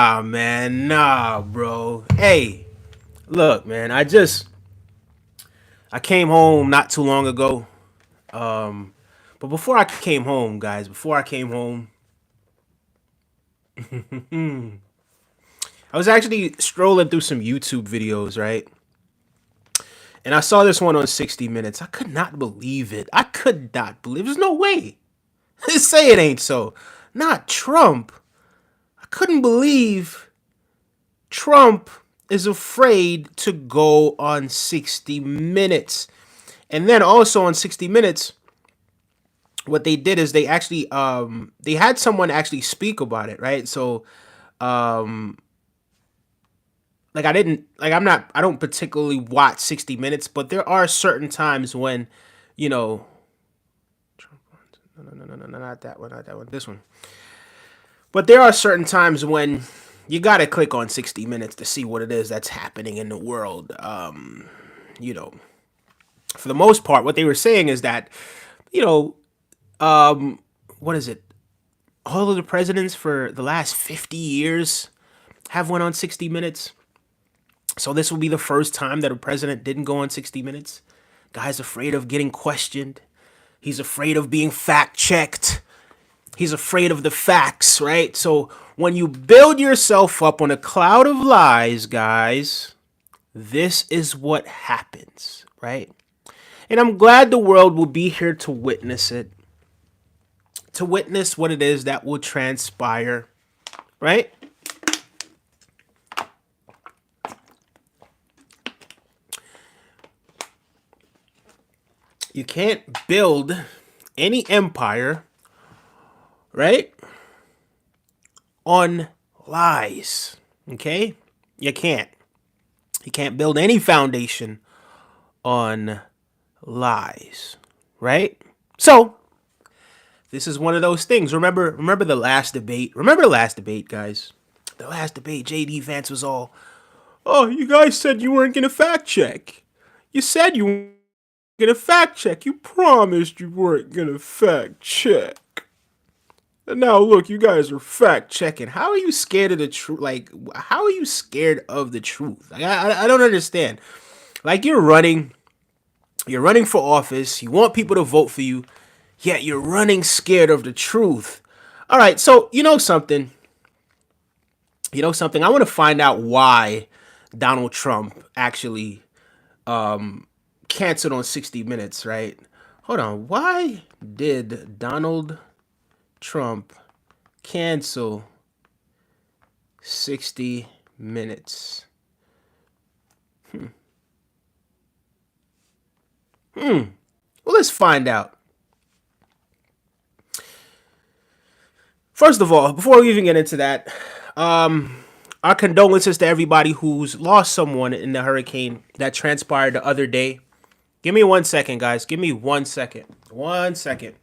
Ah, man, nah, bro. Hey, look, man. I came home not too long ago. Um, but before I came home, guys, before I came home, I was actually scrolling through some YouTube videos, right? And I saw this one on 60 Minutes. I could not believe it. I could not believe. There's no way. Say it ain't so. Not Trump. I couldn't believe Trump is afraid to go on 60 Minutes. And then also on 60 Minutes, what they did is they had someone actually speak about it, right? So um like I don't particularly watch 60 Minutes, but there are certain times when, you know, no, not that one, this one. But there are certain times when you got to click on 60 Minutes to see what it is that's happening in the world. You know, for the most part, what they were saying is that, you know, what is it? All of the presidents for the last 50 years have went on 60 Minutes. So this will be the first time that a president didn't go on 60 Minutes. Guy's afraid of getting questioned. He's afraid of being fact checked. He's afraid of the facts, right? So when you build yourself up on a cloud of lies, guys, this is what happens, right? And I'm glad the world will be here to witness it, to witness what it is that will transpire, right? You can't build any empire, right, on lies. Okay? You can't. You can't build any foundation on lies, right? So, this is one of those things. Remember the last debate? Remember the last debate, guys? The last debate, JD Vance was all, "Oh, you guys said you weren't going to fact check. You said you weren't going to fact check. You promised you weren't going to fact check. And now look, you guys are fact checking. How are you scared of the truth? Like, how are you scared of the truth? Like, I don't understand. Like, you're running for office. You want people to vote for you, yet you're running scared of the truth. All right, so you know something. You know something. I want to find out why Donald Trump actually canceled on 60 Minutes. Right? Hold on. Why did Donald Trump cancel 60 Minutes? Well, let's find out. First of all, before we even get into that, our condolences to everybody who's lost someone in the hurricane that transpired the other day. Give me 1 second, guys. Give me 1 second. 1 second.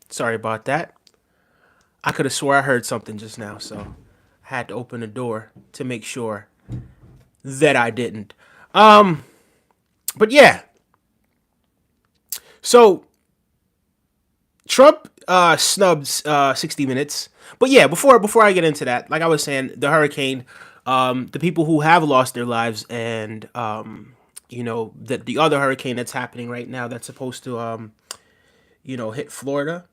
Sorry about that. I could have swore I heard something just now, so I had to open the door to make sure that I didn't. But yeah. So Trump snubs 60 Minutes. But yeah, before I get into that, like I was saying, the hurricane, the people who have lost their lives, and the other hurricane that's happening right now that's supposed to hit Florida.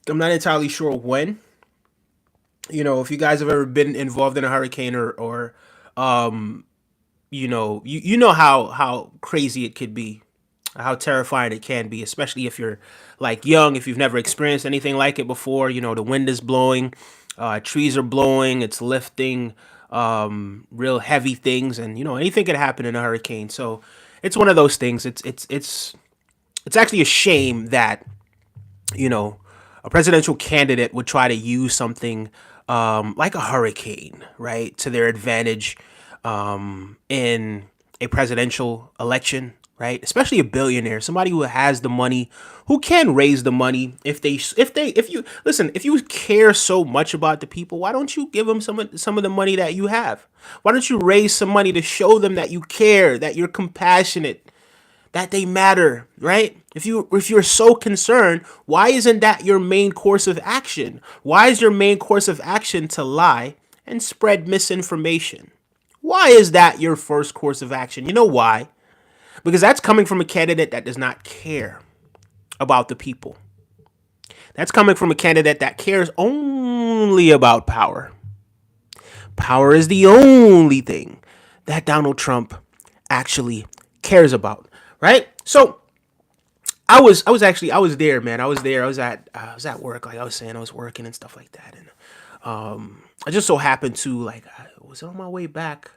I'm not entirely sure when. If you guys have ever been involved in a hurricane, or you know how crazy it could be, how terrifying it can be, especially if you're like young, if you've never experienced anything like it before. The wind is blowing, trees are blowing, it's lifting real heavy things, and anything could happen in a hurricane. So it's one of those things. It's actually a shame that a presidential candidate would try to use something like a hurricane, right, to their advantage in a presidential election, right? Especially a billionaire, somebody who has the money, who can raise the money. If you care so much about the people, why don't you give them some of the money that you have? Why don't you raise some money to show them that you care, that you're compassionate? that they matter, right? If you're so concerned, why isn't that your main course of action? Why is your main course of action to lie and spread misinformation? Why is that your first course of action? You know why? Because that's coming from a candidate that does not care about the people. That's coming from a candidate that cares only about power. Power is the only thing that Donald Trump actually cares about, right? So I was there, man. I was there. I was at work, like I was saying, I was working and stuff like that, and I just so happened to was it on my way back?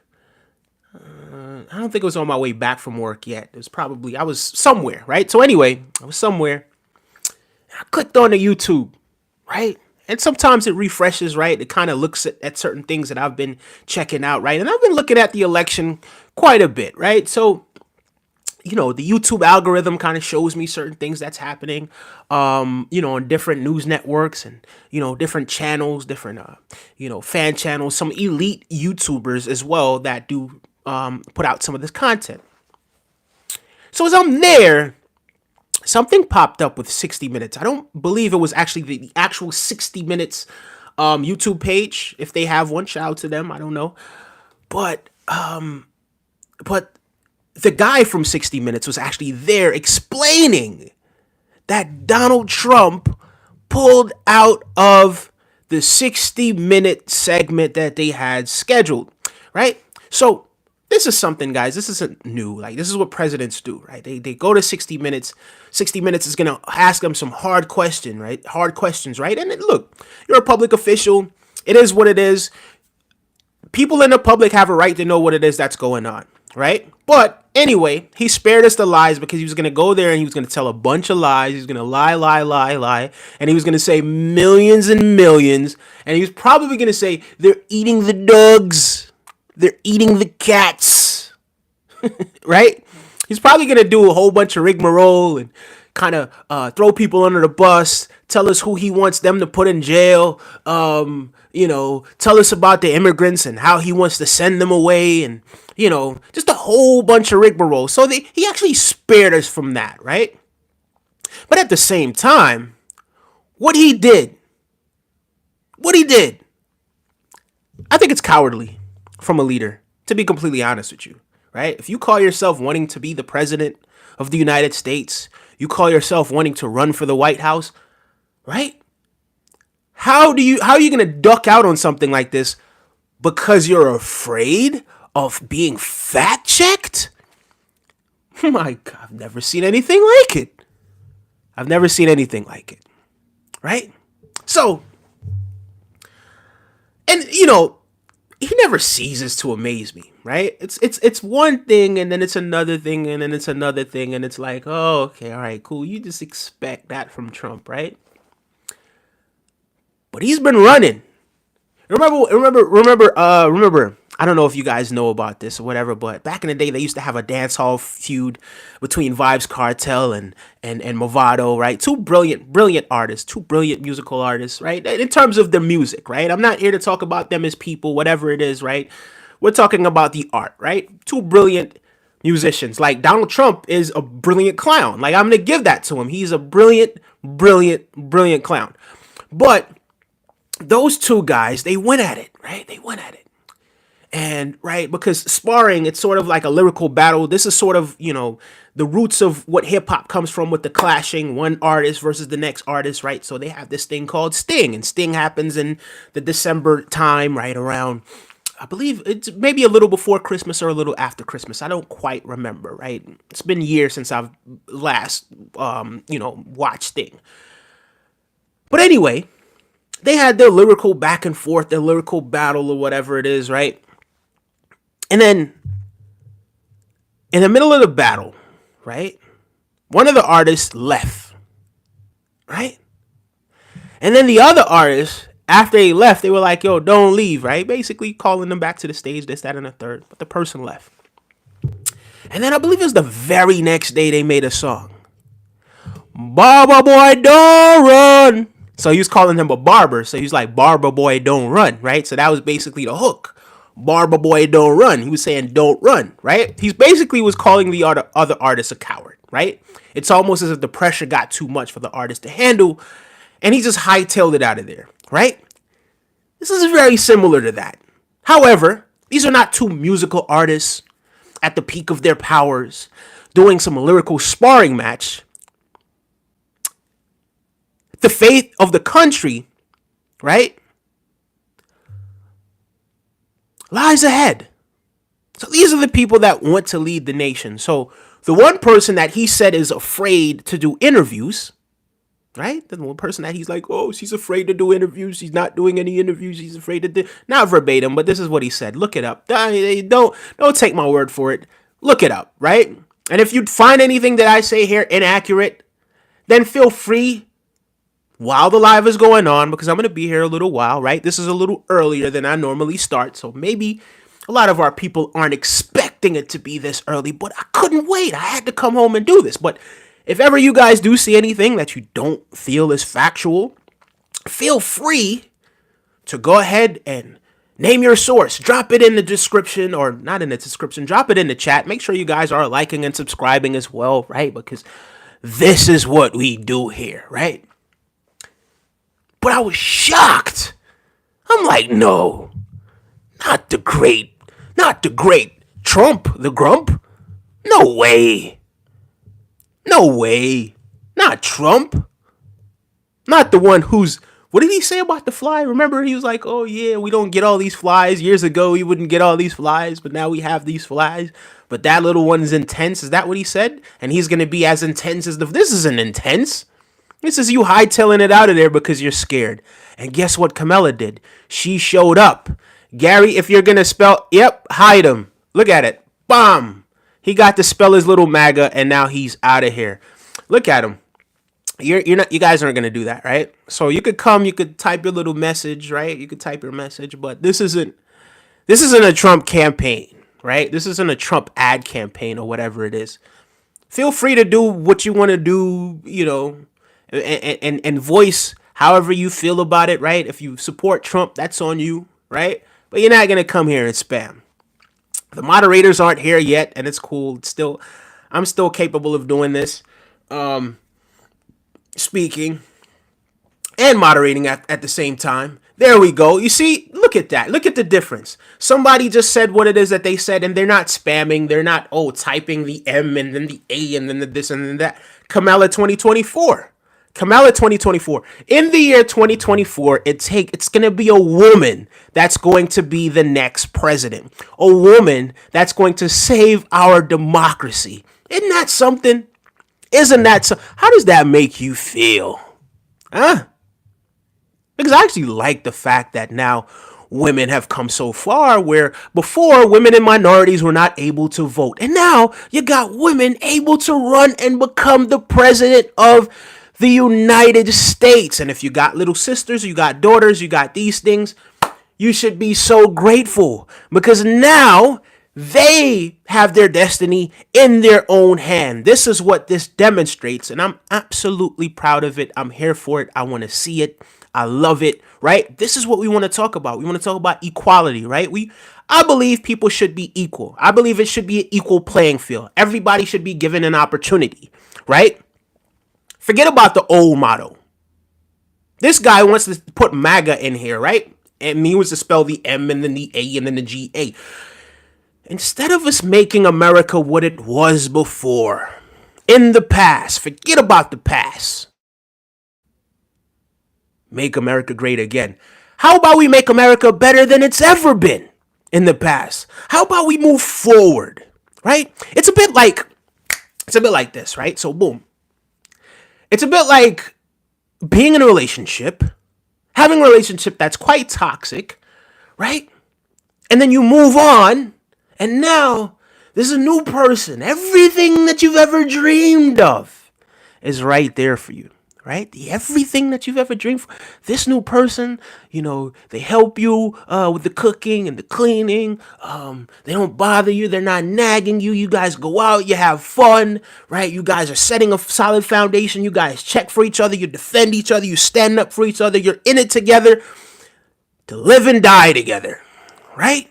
I don't think it was on my way back from work yet. It was probably I was somewhere, right? So anyway, I was somewhere. I clicked on the YouTube, right? And sometimes it refreshes, right? It kind of looks at certain things that I've been checking out, right? And I've been looking at the election quite a bit, right? So, the YouTube algorithm kind of shows me certain things that's happening, on different news networks and, different channels, different, fan channels, some elite YouTubers as well that do put out some of this content. So as I'm there, something popped up with 60 Minutes. I don't believe it was actually the actual 60 Minutes YouTube page. If they have one, shout out to them. I don't know. But the guy from 60 Minutes was actually there explaining that Donald Trump pulled out of the 60-minute segment that they had scheduled, right? So this is something, guys. This isn't new. Like, this is what presidents do, right? They go to 60 Minutes. 60 Minutes is going to ask them some hard questions, right? And then, look, you're a public official. It is what it is. People in the public have a right to know what it is that's going on, right? But anyway, he spared us the lies because he was going to go there and he was going to tell a bunch of lies. He was going to lie. And he was going to say millions and millions. And he was probably going to say, they're eating the dogs. They're eating the cats, right? He's probably going to do a whole bunch of rigmarole and kind of throw people under the bus, tell us who he wants them to put in jail, tell us about the immigrants and how he wants to send them away and, just a whole bunch of rigmarole. So he actually spared us from that, right? But at the same time, what he did, I think it's cowardly from a leader, to be completely honest with you, right? If you call yourself wanting to be the president of the United States, you call yourself wanting to run for the White House, right? How are you going to duck out on something like this because you're afraid of being fact checked? My God, I've never seen anything like it. Right? So, and he never ceases to amaze me, right? It's one thing and then it's another thing and then it's another thing and it's like, oh, okay, all right, cool. You just expect that from Trump, right? But he's been running. Remember, I don't know if you guys know about this or whatever, but back in the day, they used to have a dance hall feud between Vibes Cartel and Movado, right? Two brilliant artists, two brilliant musical artists, right? In terms of the music, right? I'm not here to talk about them as people, whatever it is, right? We're talking about the art, right? Two brilliant musicians. Like, Donald Trump is a brilliant clown. Like, I'm going to give that to him. He's a brilliant clown. But those two guys, they went at it, right? And right, because sparring, it's sort of like a lyrical battle. This is sort of, the roots of what hip hop comes from with the clashing one artist versus the next artist, right? So they have this thing called Sting, and Sting happens in the December time, right around, I believe it's maybe a little before Christmas or a little after Christmas. I don't quite remember, right? It's been years since I've last, watched Sting. But anyway, they had their lyrical back and forth, their lyrical battle or whatever it is, right? And then in the middle of the battle, right, one of the artists left, right? And then the other artists, after they left, they were like, yo, don't leave, right? Basically calling them back to the stage, this, that, and the third. But the person left. And then I believe it was the very next day they made a song. Barber boy, don't run. So he was calling him a barber. So he was like, barber boy, don't run, right? So that was basically the hook. Barber Boy don't run. He was saying don't run, right? He basically was calling the other artist a coward, right? It's almost as if the pressure got too much for the artist to handle, and he just hightailed it out of there, right? This is very similar to that. However, these are not two musical artists at the peak of their powers doing some lyrical sparring match. The fate of the country, right, lies ahead. So these are the people that want to lead the nation. So the one person that he said is afraid to do interviews, right? The one person that he's like, oh, she's afraid to do interviews. She's not doing any interviews. She's afraid to do, not verbatim, but this is what he said. Look it up. Don't take my word for it. Look it up, right? And if you find anything that I say here inaccurate, then feel free while the live is going on, because I'm going to be here a little while, right? This is a little earlier than I normally start, so maybe a lot of our people aren't expecting it to be this early, but I couldn't wait. I had to come home and do this. But if ever you guys do see anything that you don't feel is factual, feel free to go ahead and name your source. Drop it in the description, or not in the description, drop it in the chat. Make sure you guys are liking and subscribing as well, right? Because this is what we do here, right? But I was shocked. I'm like, no, not the great Trump, the grump. No way. Not Trump. Not the one who's, what did he say about the fly? Remember, he was like, oh yeah, we don't get all these flies. Years ago, we wouldn't get all these flies, but now we have these flies. But that little one's intense. Is that what he said? And he's going to be as intense as this isn't intense. This is you hightailing it out of there because you're scared. And guess what Kamala did? She showed up. Gary, if you're going to spell, yep, hide him. Look at it. Bomb. He got to spell his little MAGA, and now he's out of here. Look at him. You're not. You guys aren't going to do that, right? So you could come, you could type your little message, right? You could type your message, but this isn't a Trump campaign, right? This isn't a Trump ad campaign or whatever it is. Feel free to do what you want to do, you know, and voice however you feel about it, right? If you support Trump, that's on you, right? But you're not going to come here and spam. The moderators aren't here yet, and it's cool. I'm still capable of doing this, speaking and moderating at the same time. There we go. You see, look at that. Look at the difference. Somebody just said what it is that they said, and they're not spamming. They're not, typing the M and then the A and then the this and then that. Kamala 2024. In the year 2024, it's going to be a woman that's going to be the next president. A woman that's going to save our democracy. Isn't that something? Isn't that so? How does that make you feel? Huh? Because I actually like the fact that now women have come so far where before women and minorities were not able to vote. And now you got women able to run and become the president of the United States. And if you got little sisters, you got daughters, you got these things, you should be so grateful because now they have their destiny in their own hand. This is what this demonstrates, and I'm absolutely proud of it. I'm here for it. I want to see it. I love it, right? This is what we want to talk about. We want to talk about equality, right? I believe people should be equal. I believe it should be an equal playing field. Everybody should be given an opportunity, right? Forget about the old motto. This guy wants to put MAGA in here, right? And he wants to spell the M and then the A and then the G-A. Instead of us making America what it was before, in the past, forget about the past. Make America great again. How about we make America better than it's ever been in the past? How about we move forward, right? It's a bit like this, right? So boom. It's a bit like being in a relationship, having a relationship that's quite toxic, right? And then you move on, and now there's a new person. Everything that you've ever dreamed of is right there for you, right? Everything that you've ever dreamed of. This new person, they help you with the cooking and the cleaning. They don't bother you. They're not nagging you. You guys go out. You have fun, right? You guys are setting a solid foundation. You guys check for each other. You defend each other. You stand up for each other. You're in it together to live and die together, right?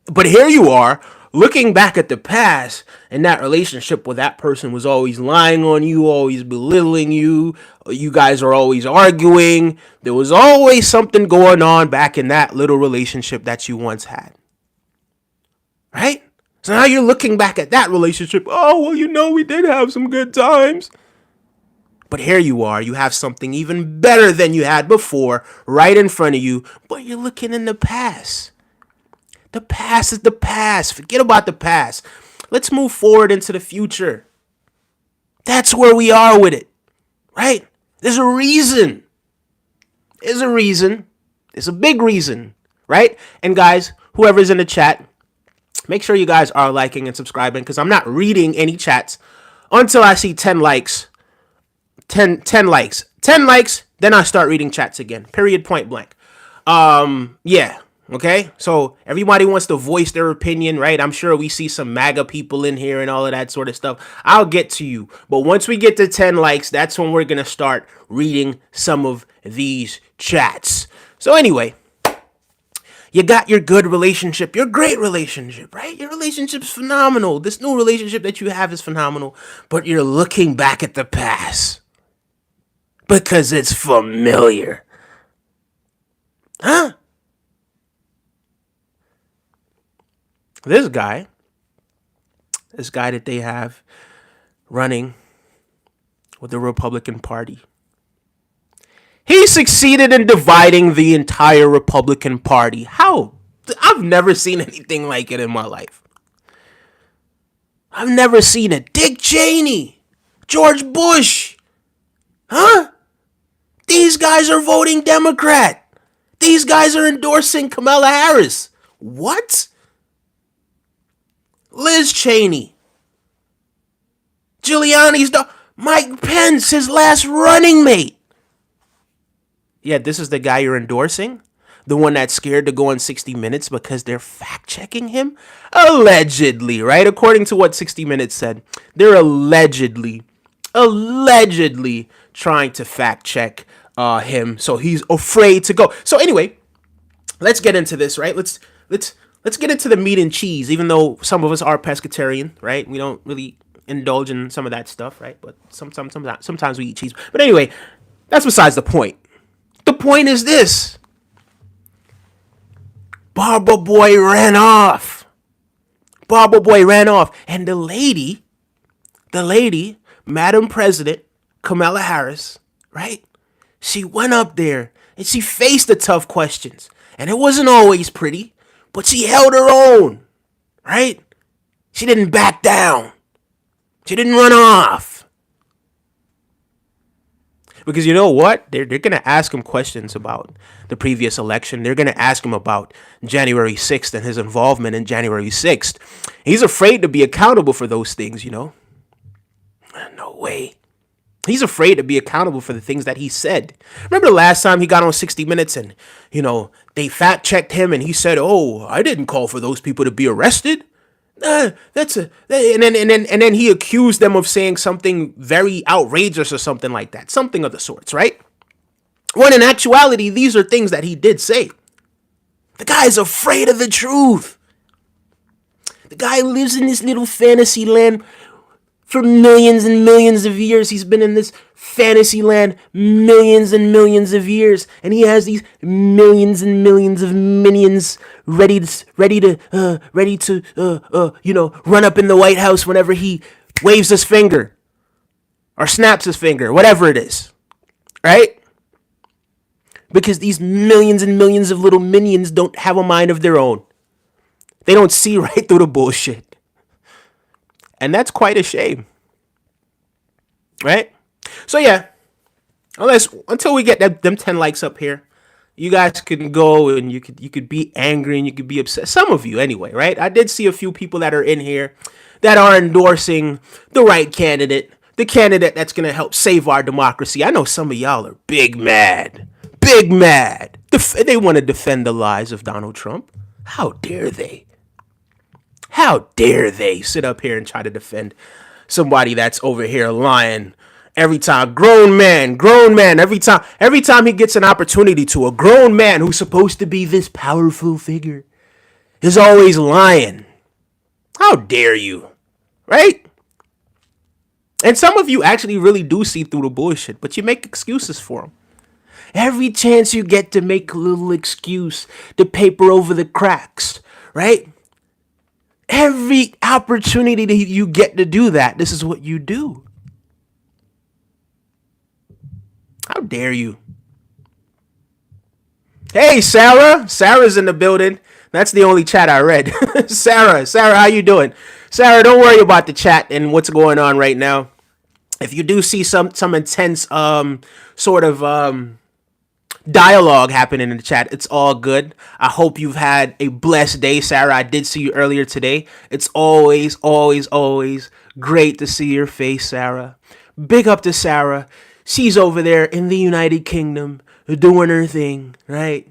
But here you are looking back at the past, and that relationship where that person was always lying on you, always belittling you. You guys are always arguing. There was always something going on back in that little relationship that you once had. Right? So now you're looking back at that relationship. Oh, well, we did have some good times. But here you are. You have something even better than you had before right in front of you. But you're looking in the past. The past is the past. Forget about the past. Let's move forward into the future. That's where we are with it. Right? There's a reason. There's a reason. There's a big reason. Right? And guys, whoever's in the chat, make sure you guys are liking and subscribing, because I'm not reading any chats until I see 10 likes. 10 likes. 10 likes, then I start reading chats again. Period, point blank. Yeah. Okay, so everybody wants to voice their opinion, right? I'm sure we see some MAGA people in here and all of that sort of stuff. I'll get to you. But once we get to 10 likes, that's when we're going to start reading some of these chats. So anyway, you got your good relationship, your great relationship, right? Your relationship's phenomenal. This new relationship that you have is phenomenal. But you're looking back at the past because it's familiar. Huh? This guy that they have running with the Republican Party, he succeeded in dividing the entire Republican Party. How? I've never seen anything like it in my life. I've never seen it. Dick Cheney, George Bush. Huh? These guys are voting Democrat. These guys are endorsing Kamala Harris. What? Liz Cheney, Giuliani's daughter, Mike Pence, his last running mate. Yeah, this is the guy you're endorsing? The one that's scared to go on 60 Minutes because they're fact-checking him? Allegedly, right? According to what 60 Minutes said, they're allegedly trying to fact-check him, so he's afraid to go. So anyway, let's get into this, right? Let's get into the meat and cheese, even though some of us are pescatarian, right? We don't really indulge in some of that stuff, right? But sometimes we eat cheese. But anyway, that's besides the point. The point is this. Barber Boy ran off. And the lady, Madam President Kamala Harris, right? She went up there and she faced the tough questions. And it wasn't always pretty. But she held her own, right? She didn't back down. She didn't run off. Because you know what? They're going to ask him questions about the previous election. They're going to ask him about January 6th and his involvement in January 6th. He's afraid to be accountable for those things, No way. He's afraid to be accountable for the things that he said. Remember the last time he got on 60 Minutes and, they fact-checked him and he said, "Oh, I didn't call for those people to be arrested." And then he accused them of saying something very outrageous or something like that. Something of the sorts, right? When in actuality, these are things that he did say. The guy's afraid of the truth. The guy lives in this little fantasy land. For millions and millions of years, he's been in this fantasy land millions and millions of years, and he has these millions and millions of minions ready to run up in the White House whenever he waves his finger or snaps his finger, whatever it is, right? Because these millions and millions of little minions don't have a mind of their own. They don't see right through the bullshit. And that's quite a shame. Right? So yeah, until we get them 10 likes up here, you guys can go and you could be angry and you could be upset. Some of you anyway, right? I did see a few people that are in here that are endorsing the right candidate, the candidate that's going to help save our democracy. I know some of y'all are big mad. They want to defend the lies of Donald Trump. How dare they? How dare they sit up here and try to defend somebody that's over here lying every time? Grown man, every time he gets an opportunity to, a grown man who's supposed to be this powerful figure. is always lying. How dare you, right? And some of you actually really do see through the bullshit, but you make excuses for them. Every chance you get to make a little excuse to paper over the cracks, right? Every opportunity that you get to do that, this is what you do. How dare you? Hey, Sarah. Sarah's in the building. That's the only chat I read. Sarah, how you doing? Sarah, don't worry about the chat and what's going on right now. If you do see some intense sort of dialogue happening in the chat, it's all good. I hope you've had a blessed day, Sarah. I did see you earlier today. It's always great to see your face, Sarah. Big up to Sarah. She's over there in the United Kingdom doing her thing, right?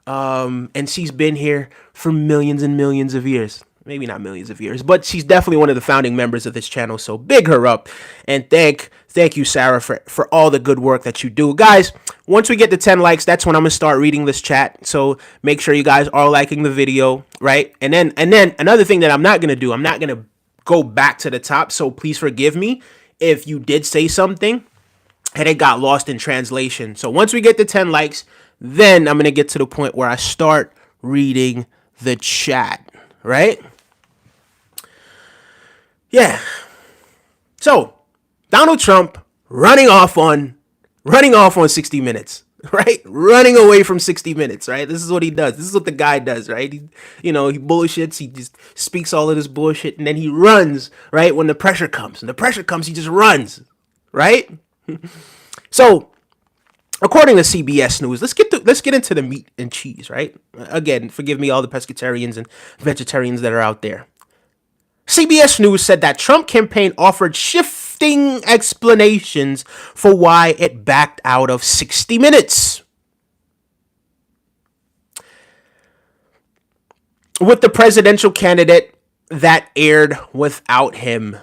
And she's been here for millions and millions of years. Maybe not millions of years, but she's definitely one of the founding members of this channel. So big her up, and thank you, Sarah, for all the good work that you do. Guys, once we get to 10 likes, that's when I'm gonna start reading this chat. So make sure you guys are liking the video, right? And then another thing that I'm not gonna do, I'm not gonna go back to the top. So please forgive me if you did say something and it got lost in translation. So once we get to 10 likes, then I'm gonna get to the point where I start reading the chat, right? Yeah. So, Donald Trump running off on 60 Minutes, right? Running away from 60 Minutes, right? This is what he does. This is what the guy does, right? He bullshits. He just speaks all of this bullshit, and then he runs, right? When the pressure comes. And the pressure comes, he just runs, right? So, according to CBS News, let's get into the meat and cheese, right? Again, forgive me, all the pescatarians and vegetarians that are out there. CBS News said that Trump campaign offered shifting explanations for why it backed out of 60 Minutes. With the presidential candidate that aired without him.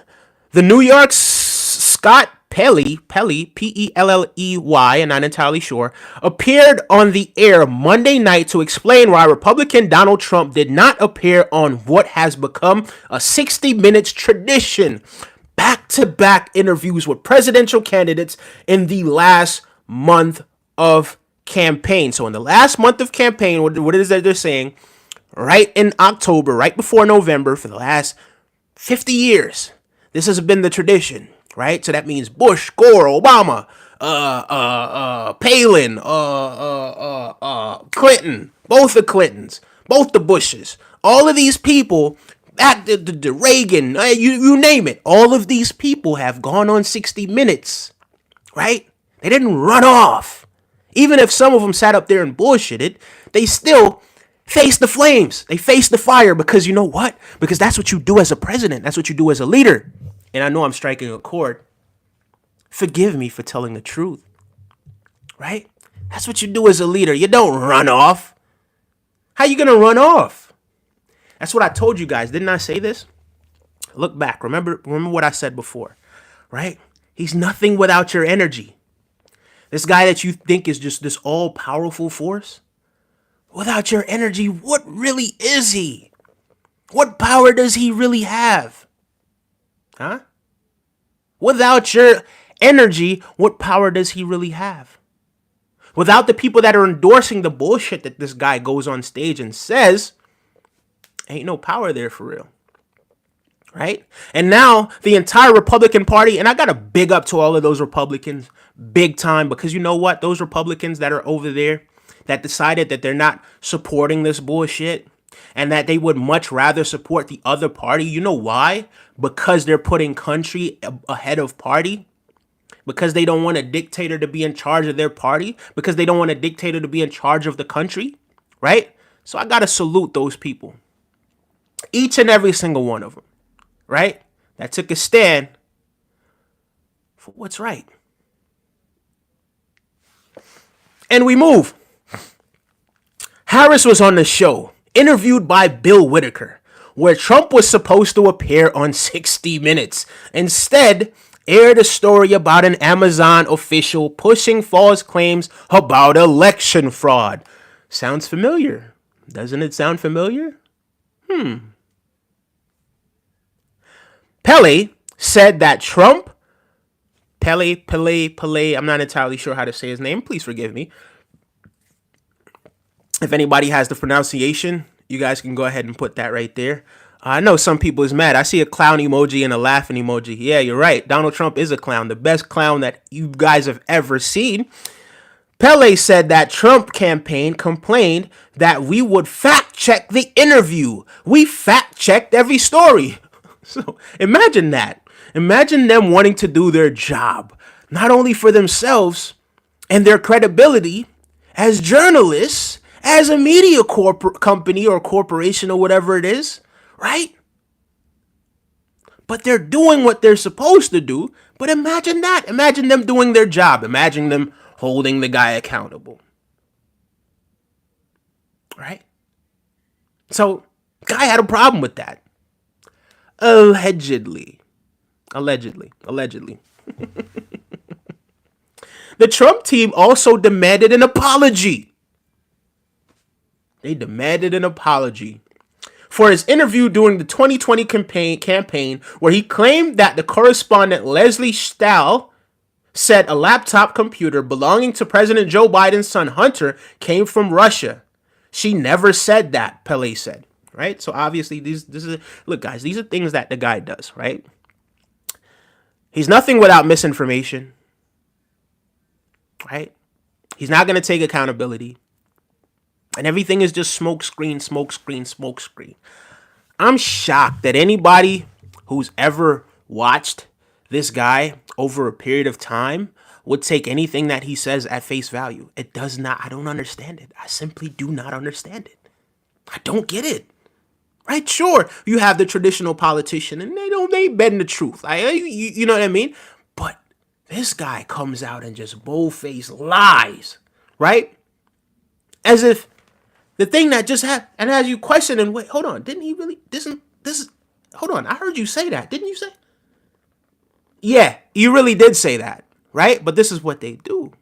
The New York's Scott Pelley, Pelley, I'm not entirely sure, appeared on the air Monday night to explain why Republican Donald Trump did not appear on what has become a 60 Minutes tradition, back-to-back interviews with presidential candidates in the last month of campaign. So in the last month of campaign, what it is that they're saying, right in October, right before November, for the last 50 years, this has been the tradition. Right, so that means Bush, Gore, Obama, Palin, Clinton, both the Clintons, both the Bushes, all of these people, the Reagan, you name it, all of these people have gone on 60 Minutes, right? They didn't run off. Even if some of them sat up there and bullshitted, they still faced the flames. They faced the fire because you know what? Because that's what you do as a president. That's what you do as a leader. And I know I'm striking a chord. Forgive me for telling the truth, right? That's what you do as a leader. You don't run off. How you going to run off? That's what I told you guys. Didn't I say this? Look back. Remember what I said before, right? He's nothing without your energy. This guy that you think is just this all-powerful force, without your energy, what really is he? What power does he really have? Huh? Without your energy, what power does he really have? Without the people that are endorsing the bullshit that this guy goes on stage and says, ain't no power there for real. Right? And now the entire Republican Party, and I got to big up to all of those Republicans big time, because you know what? Those Republicans that are over there that decided that they're not supporting this bullshit, and that they would much rather support the other party. You know why? Because they're putting country ahead of party. Because they don't want a dictator to be in charge of their party. Because they don't want a dictator to be in charge of the country. Right? So I got to salute those people. Each and every single one of them. Right? That took a stand for what's right. And we move. Harris was on the show, interviewed by Bill Whitaker, where Trump was supposed to appear on 60 Minutes. Instead, aired a story about an Amazon official pushing false claims about election fraud. Sounds familiar. Doesn't it sound familiar? Pele said that Trump, Pele, I'm not entirely sure how to say his name. Please forgive me. If anybody has the pronunciation, you guys can go ahead and put that right there. I know some people is mad. I see a clown emoji and a laughing emoji. Yeah, you're right. Donald Trump is a clown, the best clown that you guys have ever seen. Pele said that Trump campaign complained that we would fact check the interview. We fact checked every story. So imagine that. Imagine them wanting to do their job, not only for themselves and their credibility as journalists, as a media company or corporation or whatever it is, right? But they're doing what they're supposed to do. But imagine that. Imagine them doing their job. Imagine them holding the guy accountable. Right? So, guy had a problem with that. Allegedly. The Trump team also demanded an apology. They demanded an apology for his interview during the 2020 campaign where he claimed that the correspondent Leslie Stahl said a laptop computer belonging to President Joe Biden's son Hunter came from Russia. She never said that, Pele said. Right? So obviously, look, guys, these are things that the guy does, right? He's nothing without misinformation. Right? He's not going to take accountability. And everything is just smoke screen. I'm shocked that anybody who's ever watched this guy over a period of time would take anything that he says at face value. It does not. I don't understand it. I simply do not understand it. I don't get it. Right? Sure, you have the traditional politician and they bend the truth. You know what I mean? But this guy comes out and just bold-faced lies, right? As if the thing that just happened, and as you question and wait, hold on, didn't he really? Hold on, I heard you say that, didn't you say? Yeah, you really did say that, right? But this is what they do.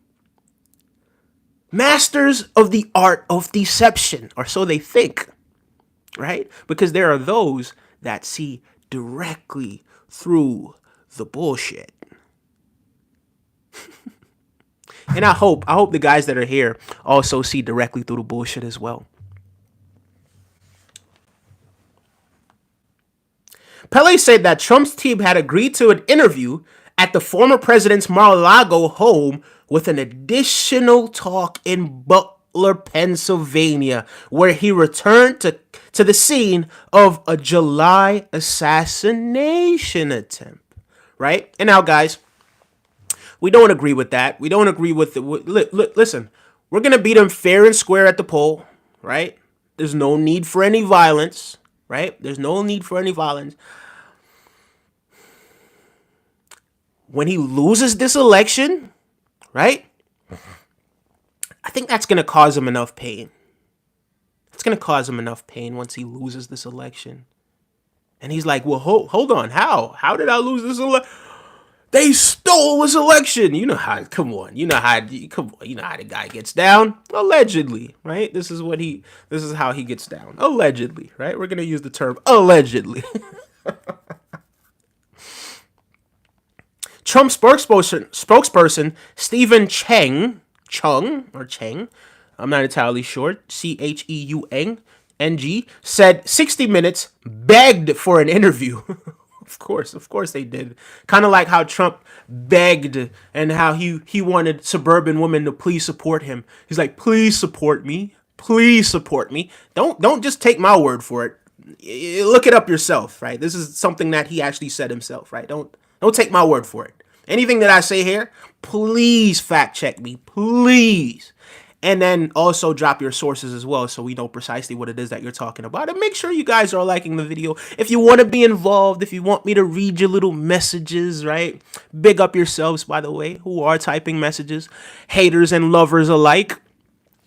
Masters of the art of deception, or so they think, right? Because there are those that see directly through the bullshit. And I hope the guys that are here also see directly through the bullshit as well. Pele said that Trump's team had agreed to an interview at the former president's Mar-a-Lago home with an additional talk in Butler, Pennsylvania, where he returned to the scene of a July assassination attempt. Right? And now, guys, we don't agree with that. We don't agree with listen, we're going to beat them fair and square at the poll, right? There's no need for any violence, right? There's no need for any violence. When he loses this election, right? I think that's going to cause him enough pain. It's going to cause him enough pain once he loses this election. And he's like, well, hold on. How did I lose this election? They stole this election. You know how, you know how the guy gets down. Allegedly, right? This is how he gets down. Allegedly, right? We're going to use the term allegedly. Trump spokesperson Stephen Cheng, I'm not entirely sure, CHEUNG, said 60 Minutes begged for an interview. Of course they did. Kind of like how Trump begged and how he wanted suburban women to please support him. He's like, please support me. Please support me. Don't just take my word for it. Look it up yourself, right? This is something that he actually said himself, right? Don't take my word for it. Anything that I say here, please fact check me, please. And then also drop your sources as well so we know precisely what it is that you're talking about. And make sure you guys are liking the video. If you want to be involved, if you want me to read your little messages, right? Big up yourselves, by the way, who are typing messages. Haters and lovers alike.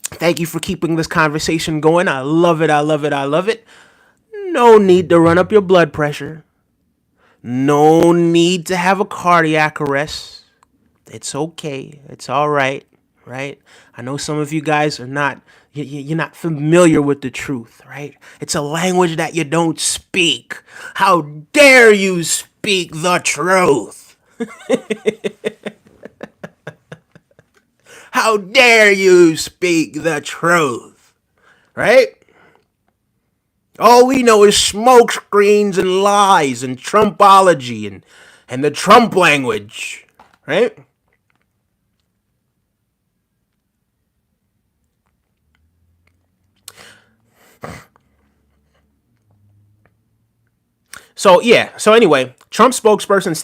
Thank you for keeping this conversation going. I love it. No need to run up your blood pressure. No need to have a cardiac arrest. It's okay. It's all right. right? I know some of you guys are not, you're not familiar with the truth, right? It's a language that you don't speak. How dare you speak the truth? How dare you speak the truth, right? All we know is smoke screens and lies and Trumpology and the Trump language, right? So yeah. So anyway, Trump spokesperson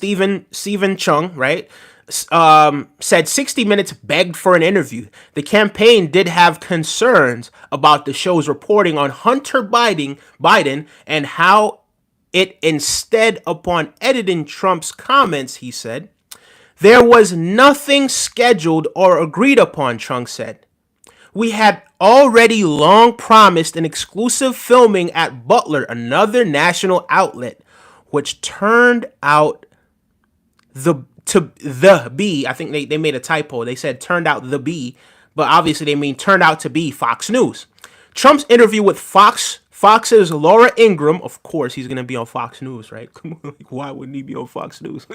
Stephen Chung, right, said 60 Minutes begged for an interview. The campaign did have concerns about the show's reporting on Hunter Biden and how it instead upon editing Trump's comments, he said. There was nothing scheduled or agreed upon, Chung said. We had already long promised an exclusive filming at Butler, another national outlet, which turned out the be. I think they made a typo. They said turned out the be, but obviously they mean turned out to be Fox News. Trump's interview with Fox's Laura Ingraham, of course he's gonna be on Fox News, right? Why wouldn't he be on Fox News?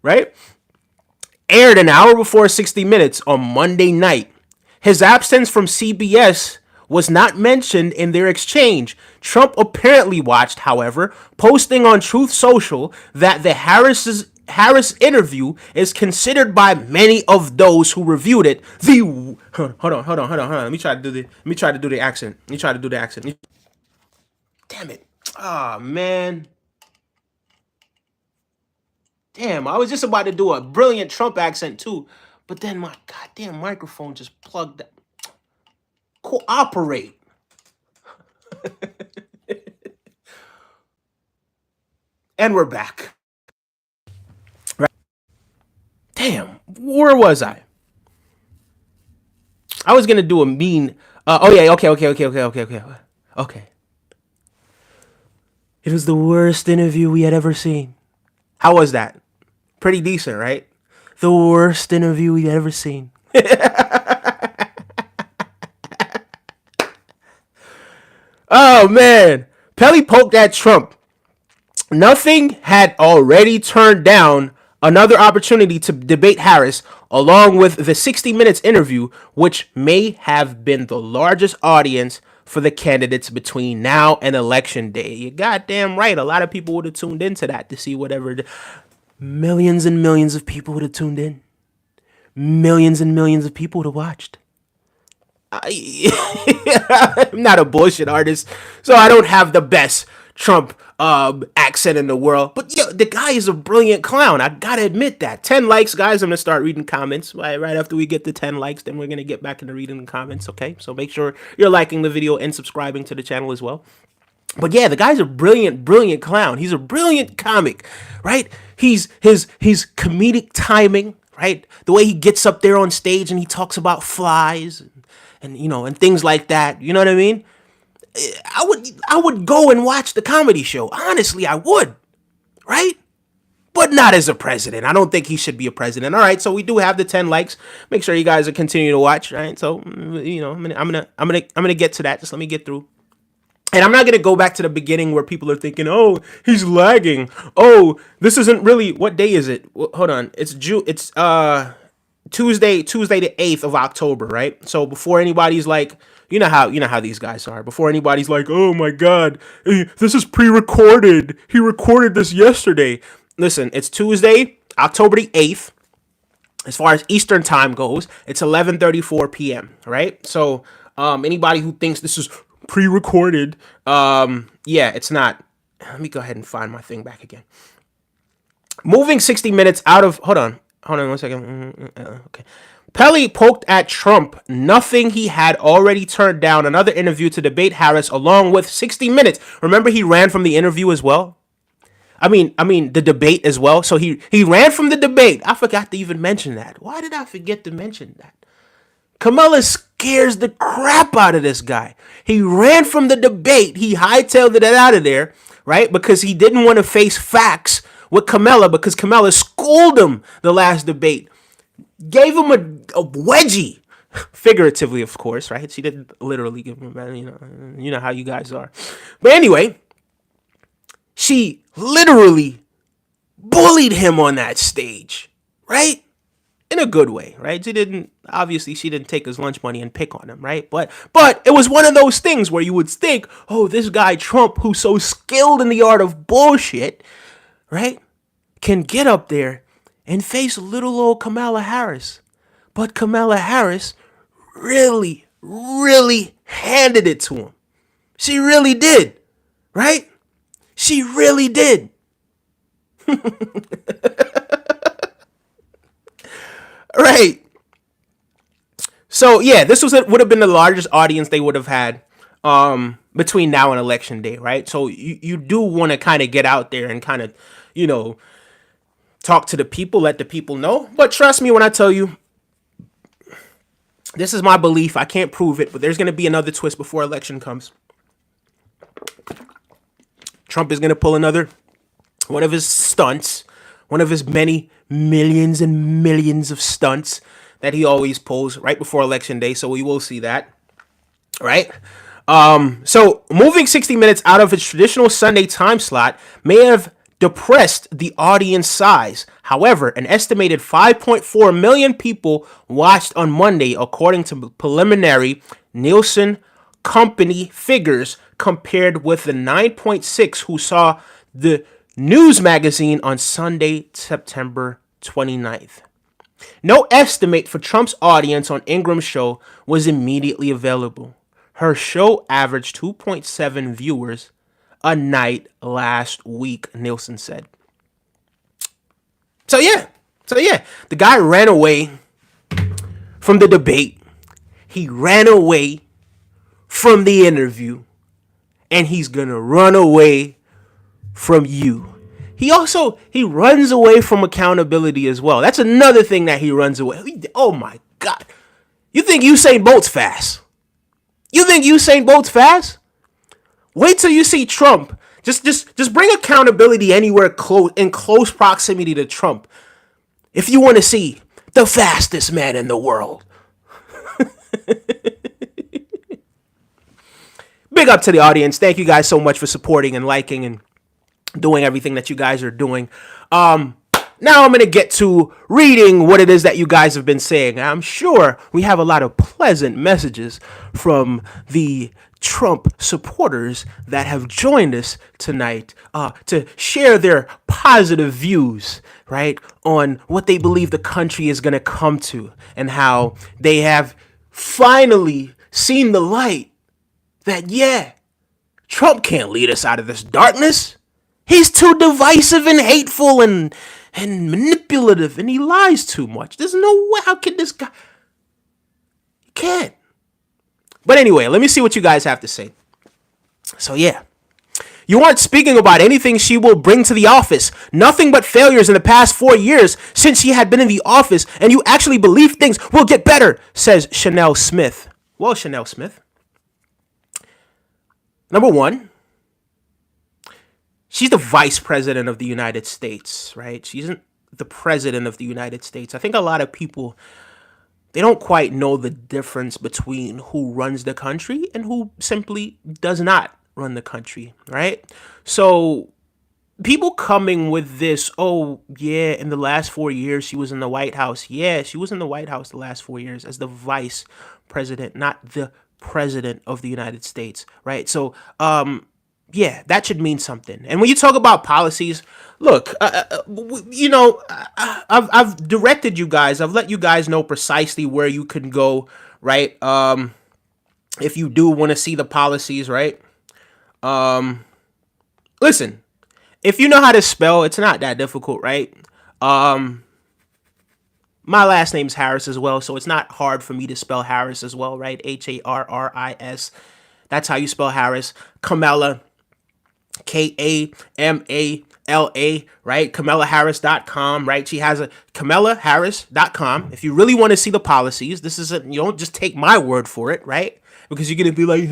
Right? Aired an hour before 60 Minutes on Monday night. His absence from CBS was not mentioned in their exchange. Trump apparently watched, however, posting on Truth Social that the Harris interview is considered by many of those who reviewed it the hold on. Let me try to do the accent. Damn it. Ah, man. Damn, I was just about to do a brilliant Trump accent too, but then my goddamn microphone just plugged up. Cooperate. And we're back. Right. Damn, where was I? I was gonna do a mean. Oh yeah, okay. Okay. It was the worst interview we had ever seen. How was that? Pretty decent, right? The worst interview we had ever seen. Oh man, Pelly poked at Trump. Nothing had already turned down another opportunity to debate Harris, along with the 60 Minutes interview, which may have been the largest audience for the candidates between now and election day. You're goddamn right. A lot of people would have tuned into that to see whatever. Millions and millions of people would have tuned in. Millions and millions of people would have watched. I'm not a bullshit artist, so I don't have the best Trump accent in the world. But yo, the guy is a brilliant clown. I gotta admit that. 10 likes, guys. I'm gonna start reading comments. Right after we get the 10 likes, then we're gonna get back into reading the comments. Okay, so make sure you're liking the video and subscribing to the channel as well. But yeah, the guy's a brilliant clown. He's a brilliant comic, right? His comedic timing, right? The way he gets up there on stage and he talks about flies and you know, and things like that. You know what I mean? I would go and watch the comedy show. Honestly, I would, right? But not as a president. I don't think he should be a president. All right, so we do have the 10 likes. Make sure you guys are continuing to watch, right? So you know, I'm gonna get to that. Just let me get through. And I'm not going to go back to the beginning where people are thinking, oh, he's lagging. Oh, this isn't really, what day is it? Hold on. It's Tuesday the 8th of October, right? So before anybody's like, you know how these guys are. Before anybody's like, oh my God, this is pre-recorded. He recorded this yesterday. Listen, it's Tuesday, October the 8th. As far as Eastern time goes, it's 11:34 p.m., right? So anybody who thinks this is pre-recorded, yeah, it's not. Let me go ahead and find my thing back again. Moving 60 Minutes out of, hold on 1 second. Okay. Pelly poked at Trump. Nothing he had already turned down another interview to debate Harris along with 60 Minutes. Remember he ran from the interview as well? I mean the debate as well. So he ran from the debate. I forgot to even mention that. Why did I forget to mention that? Kamala scares the crap out of this guy. He ran from the debate. He hightailed it out of there, right? Because he didn't want to face facts with Kamala because Kamala schooled him the last debate. gave him a wedgie, figuratively, of course, right? She didn't literally give him, you know how you guys are. But anyway, she literally bullied him on that stage, right? In a good way, right? She didn't take his lunch money and pick on him, right? But it was one of those things where you would think, oh, this guy Trump, who's so skilled in the art of bullshit, right, can get up there and face little old Kamala Harris. But Kamala Harris really, really handed it to him. She really did, right? She really did. Right. So yeah, this would have been the largest audience they would have had between now and election day, right? So you do want to kind of get out there and kind of, talk to the people, let the people know. But trust me when I tell you, this is my belief. I can't prove it, but there's going to be another twist before election comes. Trump is going to pull another one of his stunts, one of his many millions and millions of stunts that he always pulls right before election day. So we will see that, right? So moving 60 Minutes out of its traditional Sunday time slot may have depressed the audience size. However, an estimated 5.4 million people watched on Monday, according to preliminary Nielsen company figures, compared with the 9.6 who saw the news magazine on Sunday, September 29th. No estimate for Trump's audience on Ingram's show was immediately available. Her show averaged 2.7 viewers a night last week, Nielsen said. So yeah, the guy ran away from the debate. He ran away from the interview, and he's gonna run away from you. He runs away from accountability as well. That's another thing that he runs away. Oh my God. You think Usain Bolt's fast? Wait till you see Trump. Just bring accountability anywhere in close proximity to Trump. If you want to see the fastest man in the world. Big up to the audience. Thank you guys so much for supporting and liking and doing everything that you guys are doing. Now I'm going to get to reading what it is that you guys have been saying. I'm sure we have a lot of pleasant messages from the Trump supporters that have joined us tonight to share their positive views, right, on what they believe the country is going to come to and how they have finally seen the light that, yeah, Trump can't lead us out of this darkness. He's too divisive and hateful and manipulative, and he lies too much. There's no way. How can this guy? He can't. But anyway, let me see what you guys have to say. So yeah, you aren't speaking about anything she will bring to the office. Nothing but failures in the past 4 years since she had been in the office, and you actually believe things will get better, says Chanel Smith. Well, Chanel Smith. Number one, she's the vice president of the United States, right? She isn't the president of the United States. I think a lot of people, they don't quite know the difference between who runs the country and who simply does not run the country, right? So people coming with this, oh, yeah, in the last 4 years, she was in the White House. Yeah, she was in the White House the last 4 years as the vice president, not the president of the United States, right? So, yeah, that should mean something. And when you talk about policies, look, I've directed you guys. I've let you guys know precisely where you can go, right? If you do want to see the policies, right? Listen, if you know how to spell, it's not that difficult, right? My last name's Harris as well, so it's not hard for me to spell Harris as well, right? Harris. That's how you spell Harris. Kamala, Kamala, right? KamalaHarris.com, right? She has a KamalaHarris.com. If you really want to see the policies, you don't just take my word for it, right? Because you're going to be like,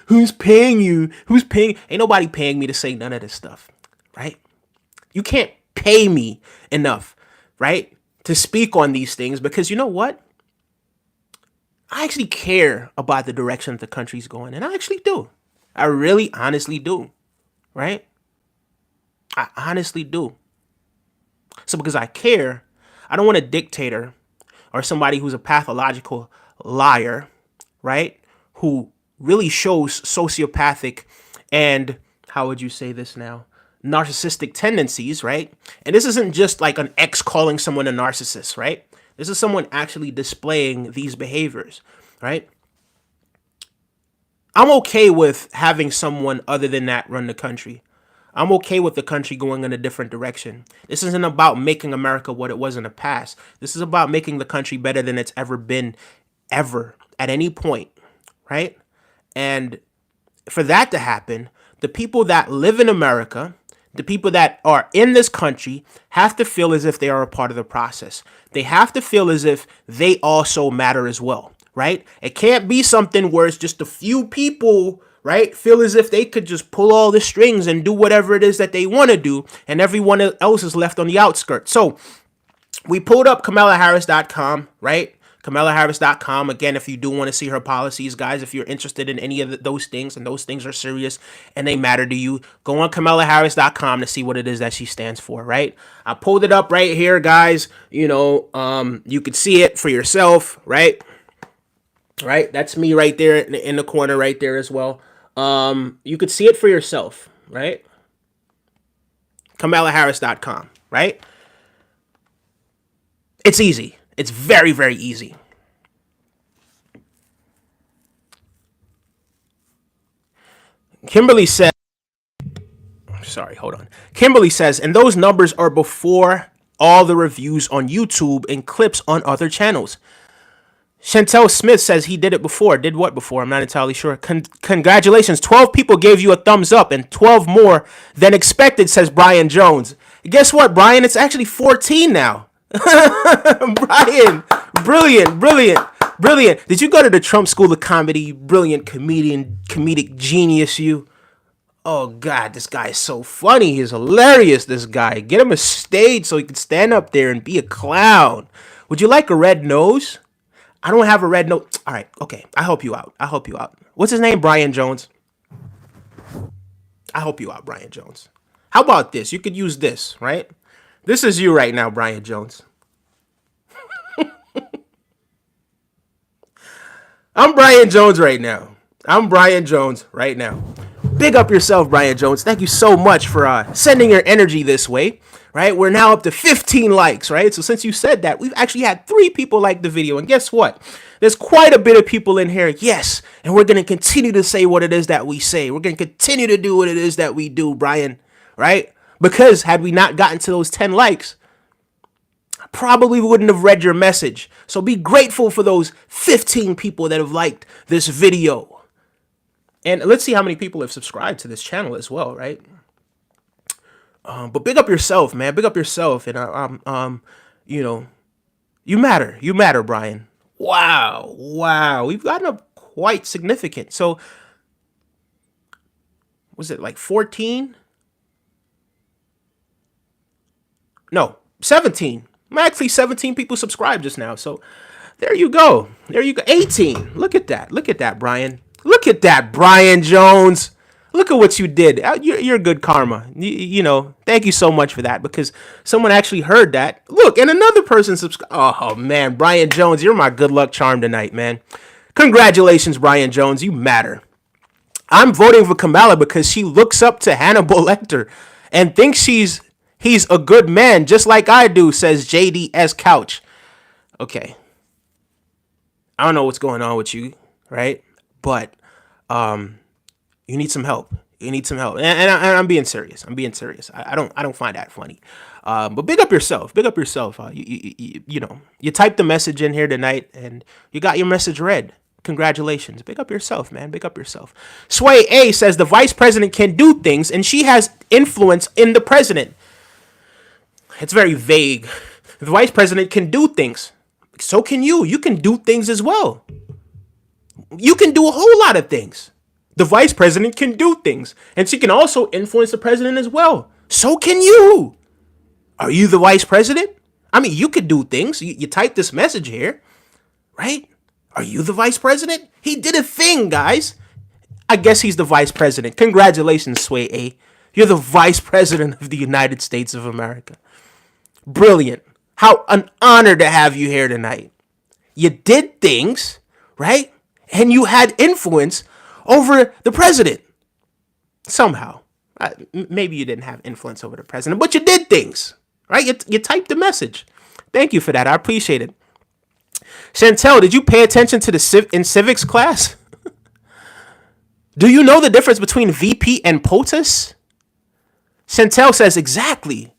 who's paying you? Ain't nobody paying me to say none of this stuff, right? You can't pay me enough, right, to speak on these things because you know what? I actually care about the direction that the country's going, and I actually do. I really honestly do, right? I honestly do. So because I care, I don't want a dictator or somebody who's a pathological liar, right? Who really shows sociopathic and, how would you say this now? Narcissistic tendencies, right? And this isn't just like an ex calling someone a narcissist, right? This is someone actually displaying these behaviors, right? I'm okay with having someone other than that run the country. I'm okay with the country going in a different direction. This isn't about making America what it was in the past. This is about making the country better than it's ever been, ever, at any point, right? And for that to happen, the people that live in America, the people that are in this country have to feel as if they are a part of the process. They have to feel as if they also matter as well, right? It can't be something where it's just a few people, right, feel as if they could just pull all the strings and do whatever it is that they want to do, and everyone else is left on the outskirts. So we pulled up KamalaHarris.com, right? KamalaHarris.com. Again, if you do want to see her policies, guys, if you're interested in any of those things and those things are serious and they matter to you, go on KamalaHarris.com to see what it is that she stands for, right? I pulled it up right here, guys. You know, you could see it for yourself, right? Right? That's me right there in the corner right there as well. You could see it for yourself, right? KamalaHarris.com, right? It's easy. It's very, very easy. Kimberly said, sorry, hold on. Kimberly says, and those numbers are before all the reviews on YouTube and clips on other channels. Chantel Smith says he did it before. Did what before? I'm not entirely sure. Congratulations. 12 people gave you a thumbs up and 12 more than expected, says Brian Jones. Guess what, Brian? It's actually 14 now. Brian, brilliant. Did you go to the Trump School of Comedy? Brilliant comedic genius, you. Oh, God, this guy is so funny. He's hilarious, this guy. Get him a stage so he can stand up there and be a clown. Would you like a red nose? I don't have a red nose. All right, okay. I'll help you out. What's his name? Brian Jones. I'll help you out, Brian Jones. How about this? You could use this, right? This is you right now, Brian Jones. I'm Brian Jones right now. Big up yourself, Brian Jones. Thank you so much for sending your energy this way, right? We're now up to 15 likes, right? So since you said that, we've actually had 3 people like the video. And guess what? There's quite a bit of people in here, yes. And we're going to continue to say what it is that we say. We're going to continue to do what it is that we do, Brian, right? Because had we not gotten to those 10 likes, I probably wouldn't have read your message. So be grateful for those 15 people that have liked this video. And let's see how many people have subscribed to this channel as well, right? But big up yourself, man. Big up yourself. And, you know, you matter, Brian. Wow. We've gotten up quite significant. So, was it like 14? No, 17. Actually, 17 people subscribed just now. So there you go. 18. Look at that, Brian. Look at that, Brian Jones. Look at what you did. You're good karma. You know, thank you so much for that because someone actually heard that. Look, and another person subscribed. Oh, man, Brian Jones, you're my good luck charm tonight, man. Congratulations, Brian Jones. You matter. I'm voting for Kamala because she looks up to Hannibal Lecter and thinks he's a good man, just like I do, says JDS Couch. Okay. I don't know what's going on with you, right? But you need some help. And I'm being serious. I don't find that funny. But big up yourself. You know, you typed the message in here tonight and you got your message read. Congratulations. Big up yourself, man. Big up yourself. Sway A says the vice president can do things and she has influence in the president. It's very vague. The vice president can do things. So can you. You can do things as well. You can do a whole lot of things. The vice president can do things. And she can also influence the president as well. So can you. Are you the vice president? I mean, you could do things. You type this message here, right? Are you the vice president? He did a thing, guys. I guess he's the vice president. Congratulations, Sway A. You're the vice president of the United States of America. Brilliant. How an honor to have you here tonight. You did things, right? And you had influence over the president. Somehow. Maybe you didn't have influence over the president, but you did things, right? You typed the message. Thank you for that. I appreciate it. Chantel, did you pay attention to the in civics class? Do you know the difference between VP and POTUS? Chantel says exactly.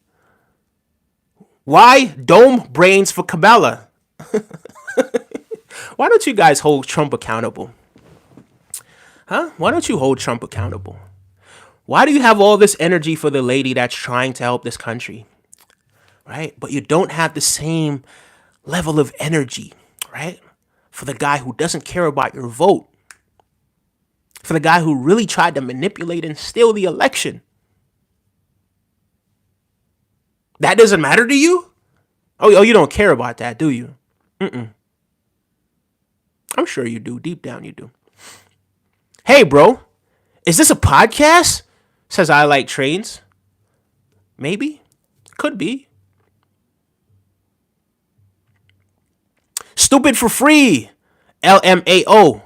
Why dome brains for Kamala? Why don't you guys hold Trump accountable? Huh? Why don't you hold Trump accountable? Why do you have all this energy for the lady that's trying to help this country? Right? But you don't have the same level of energy, right? For the guy who doesn't care about your vote. For the guy who really tried to manipulate and steal the election. That doesn't matter to you? Oh, you don't care about that, do you? I'm sure you do. Deep down you do. Hey, bro. Is this a podcast? Says I like trains. Maybe. Could be. Stupid for free. LMAO.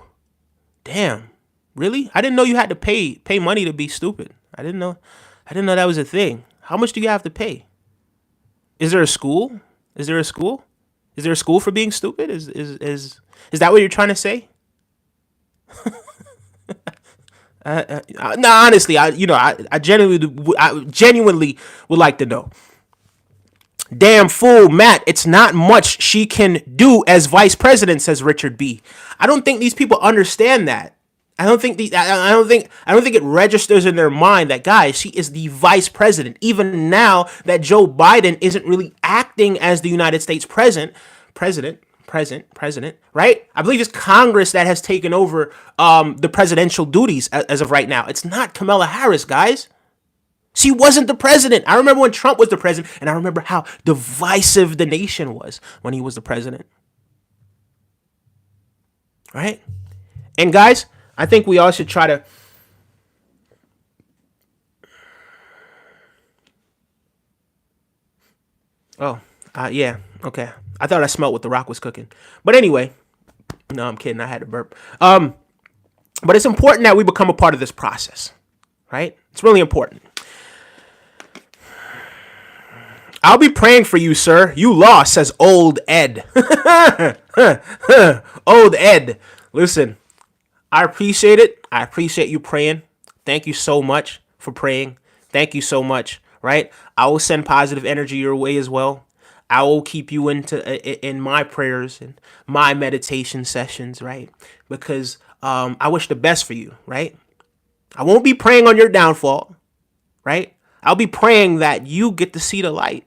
Damn. Really? I didn't know you had to pay money to be stupid. I didn't know that was a thing. How much do you have to pay? Is there a school? Is there a school? Is there a school for being stupid? Is that what you're trying to say? No, honestly, I genuinely would like to know. Damn fool, Matt. It's not much she can do as vice president, says Richard B. I don't think these people understand that. I don't think it registers in their mind that, guys, she is the vice president. Even now that Joe Biden isn't really acting as the United States president, right? I believe it's Congress that has taken over the presidential duties as of right now. It's not Kamala Harris, guys. She wasn't the president. I remember when Trump was the president, and I remember how divisive the nation was when he was the president. Right? And guys, I think we all should try to... yeah, okay. I thought I smelled what The Rock was cooking. But anyway, no, I'm kidding. I had to burp. But it's important that we become a part of this process, right? It's really important. I'll be praying for you, sir. You lost, says Old Ed. Old Ed. Listen, I appreciate it. I appreciate you praying. Thank you so much for praying. Thank you so much, right? I will send positive energy your way as well. I will keep you in my prayers and my meditation sessions, right? Because I wish the best for you, right? I won't be praying on your downfall, right? I'll be praying that you get to see the light.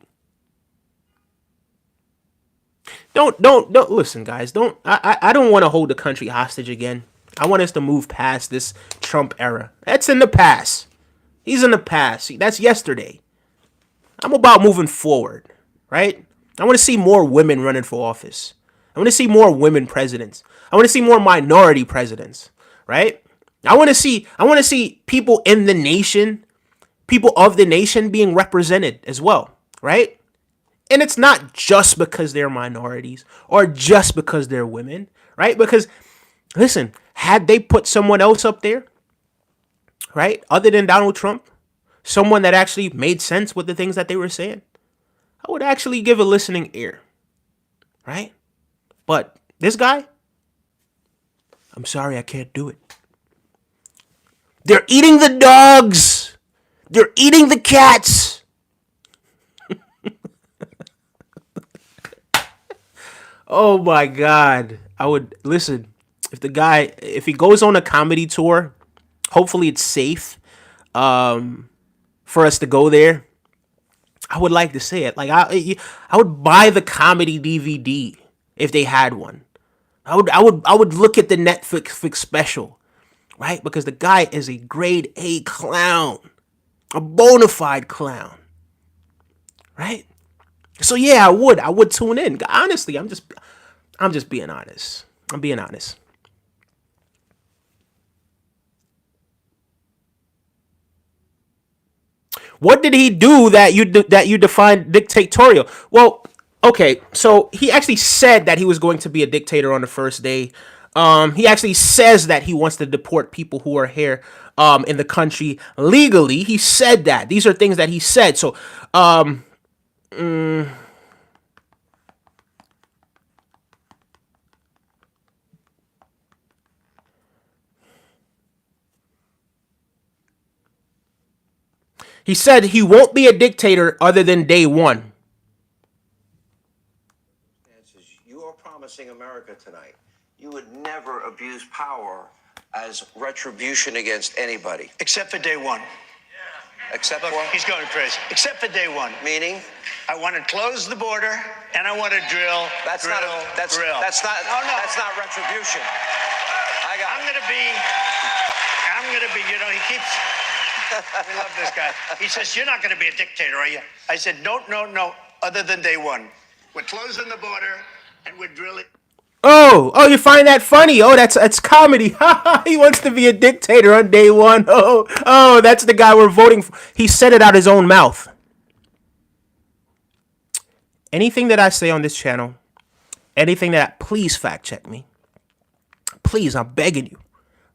Don't listen, guys. I don't want to hold the country hostage again. I want us to move past this Trump era. That's in the past. He's in the past. See, that's yesterday. I'm about moving forward, right? I want to see more women running for office. I want to see more women presidents. I want to see more minority presidents, right? I want to see people in the nation, people of the nation being represented as well, right? And it's not just because they're minorities or just because they're women, right? Because, listen, had they put someone else up there, right, other than Donald Trump, someone that actually made sense with the things that they were saying, I would actually give a listening ear, right? But this guy, I'm sorry, I can't do it. They're eating the dogs. They're eating the cats. Oh my God. I would listen. If he goes on a comedy tour, hopefully it's safe for us to go there. I would like to say it. Like I would buy the comedy DVD if they had one. I would look at the Netflix special, right? Because the guy is a grade A clown, a bona fide clown, right? So yeah, I would tune in. Honestly, I'm just being honest. I'm being honest. What did he do that you define dictatorial? Well, okay, so he actually said that he was going to be a dictator on the first day. He actually says that he wants to deport people who are here in the country legally. He said that. These are things that he said. So he said he won't be a dictator other than day one. You are promising America tonight you would never abuse power as retribution against anybody. Except for day one. Except Look, for? he's going crazy. Except for day one. Meaning? I want to close the border and I want to drill. That's drill, not. That's drill. That's not. Oh, no. That's not retribution. I'm going to be. You know, he keeps. We love this guy. He says, "You're not going to be a dictator, are you?" I said, "No. Other than day one, we're closing the border and we're drilling." Oh, you find that funny? Oh, that's comedy. He wants to be a dictator on day one. Oh, that's the guy we're voting for. He said it out his own mouth. Anything that I say on this channel, anything that, please fact check me. Please, I'm begging you,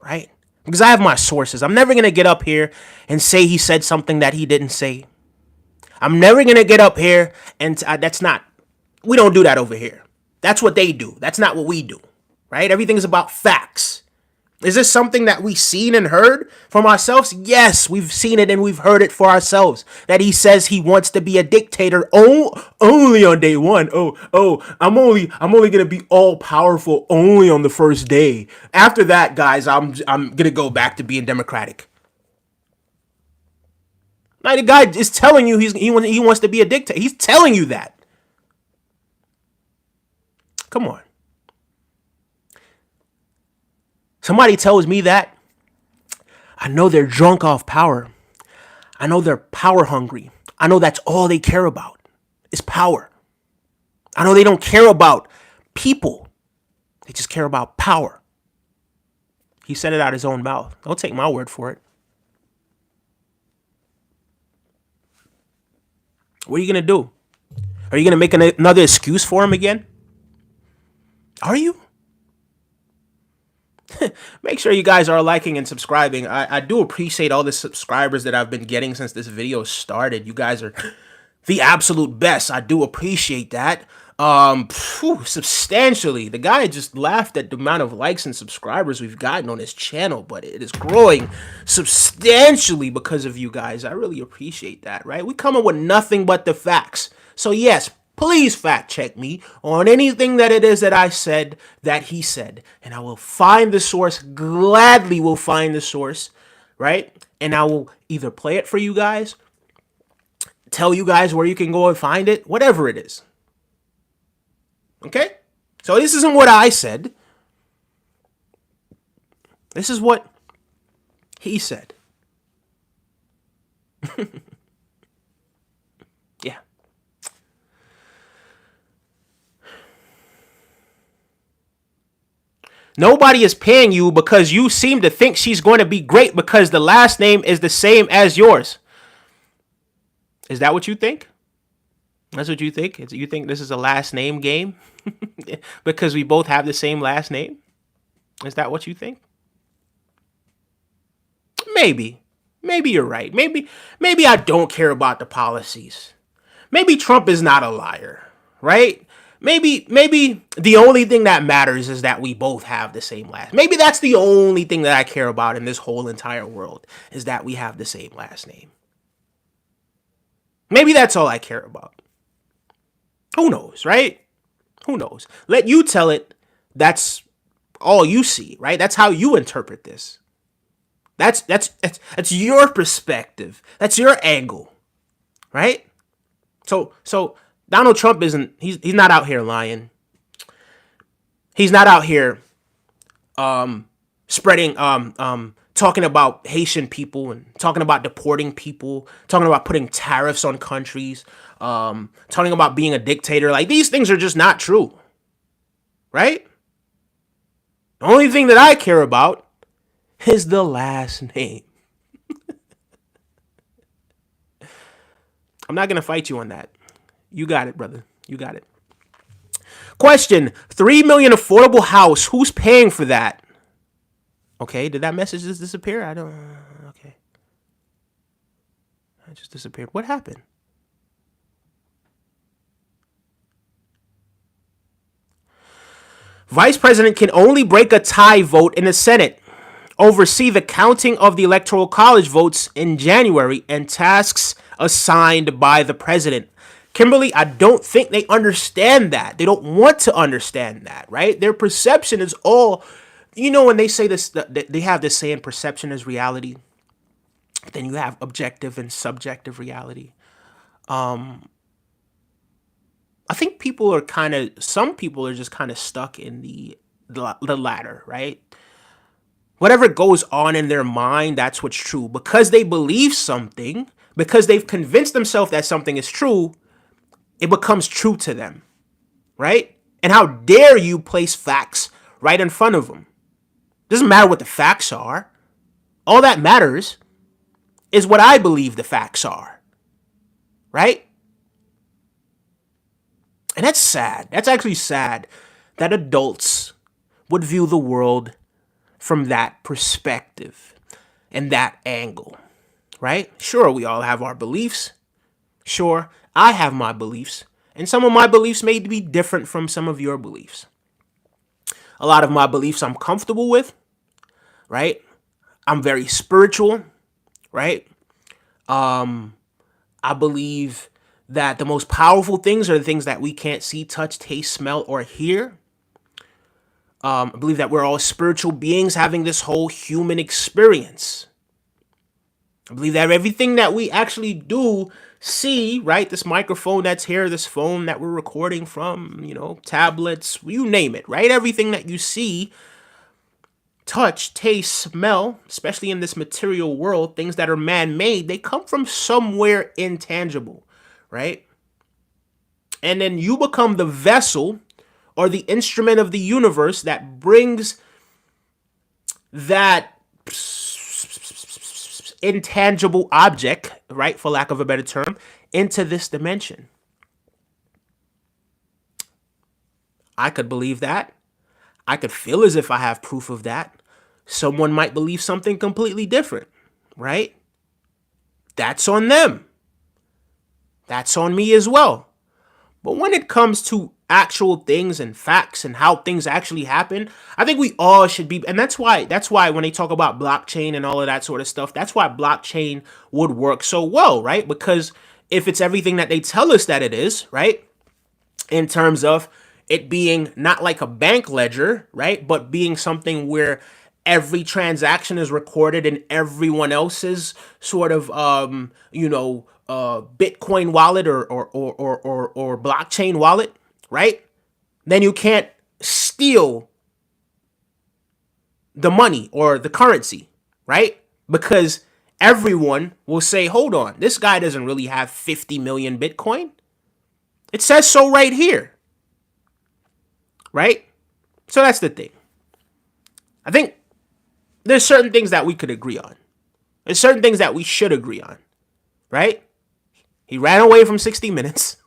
right? Because I have my sources. I'm never going to get up here and say he said something that he didn't say. I'm never going to get up here and that's not, we don't do that over here. That's what they do. That's not what we do, right? Everything is about facts. Is this something that we've seen and heard from ourselves? Yes, we've seen it and we've heard it for ourselves. That he says he wants to be a dictator only on day one. I'm only gonna be all powerful only on the first day. After that, guys, I'm gonna go back to being democratic. Like the guy is telling you he wants to be a dictator. He's telling you that. Come on. Somebody tells me that, I know they're drunk off power. I know they're power hungry. I know that's all they care about is power. I know they don't care about people. They just care about power. He said it out his own mouth. Don't take my word for it. What are you going to do? Are you going to make another excuse for him again? Are you? Make sure you guys are liking and subscribing. I do appreciate all the subscribers that I've been getting since this video started. You guys are the absolute best. I do appreciate that. Substantially. The guy just laughed at the amount of likes and subscribers we've gotten on his channel, but it is growing substantially because of you guys. I really appreciate that, right? We come up with nothing but the facts. So yes, please fact check me on anything that it is that I said that he said. And I will find the source, gladly will find the source, right? And I will either play it for you guys, tell you guys where you can go and find it, whatever it is. Okay? So this isn't what I said. This is what he said. Yeah. Nobody is paying you because you seem to think she's going to be great because the last name is the same as yours. Is that what you think? That's what you think? You think this is a last name game? Because we both have the same last name? Is that what you think? Maybe. Maybe you're right. Maybe I don't care about the policies. Maybe Trump is not a liar, right? Maybe the only thing that matters is that we both have the same last. Maybe that's the only thing that I care about in this whole entire world is that we have the same last name. Maybe that's all I care about. Who knows, right? Who knows? Let you tell it. That's all you see, right? That's how you interpret this. That's your perspective. That's your angle, right? So Donald Trump isn't. He's not out here lying. He's not out here spreading talking about Haitian people and talking about deporting people, talking about putting tariffs on countries, talking about being a dictator. Like, these things are just not true, right? The only thing that I care about is the last name. I'm not going to fight you on that. You got it, brother. You got it. Question, 3 million affordable house. Who's paying for that? Okay, did that message just disappear? I don't, okay. It just disappeared. What happened? Vice President can only break a tie vote in the Senate, oversee the counting of the Electoral College votes in January, and tasks assigned by the president. Kimberly, I don't think they understand that. They don't want to understand that, right? Their perception is all, when they say this, they have this saying, perception is reality. Then you have objective and subjective reality. I think some people are just kind of stuck in the latter, right? Whatever goes on in their mind, that's what's true. Because they believe something, because they've convinced themselves that something is true, it becomes true to them, right? And how dare you place facts right in front of them? Doesn't matter what the facts are. All that matters is what I believe the facts are, right? And that's sad. That's actually sad that adults would view the world from that perspective and that angle, right? Sure, we all have our beliefs. Sure, I have my beliefs. And some of my beliefs may be different from some of your beliefs. A lot of my beliefs I'm comfortable with, right? I'm very spiritual, right? I believe that the most powerful things are the things that we can't see, touch, taste, smell, or hear. I believe that we're all spiritual beings having this whole human experience. I believe that everything that we actually do see, right? This microphone that's here, this phone that we're recording from, tablets, you name it, right? Everything that you see, touch, taste, smell, especially in this material world, things that are man-made, they come from somewhere intangible, right? And then you become the vessel or the instrument of the universe that brings that intangible object, right, for lack of a better term, into this dimension. I could believe that. I could feel as if I have proof of that. Someone might believe something completely different, right? That's on them. That's on me as well. But when it comes to actual things and facts and how things actually happen, I think we all should be, and that's why when they talk about blockchain and all of that sort of stuff, that's why blockchain would work so well, right? Because if it's everything that they tell us that it is, right? In terms of it being not like a bank ledger, right? But being something where every transaction is recorded in everyone else's sort of, Bitcoin wallet or blockchain wallet, right? Then you can't steal the money or the currency, right? Because everyone will say, hold on, this guy doesn't really have 50 million Bitcoin. It says so right here, right? So that's the thing. I think there's certain things that we could agree on. There's certain things that we should agree on, right? He ran away from 60 Minutes,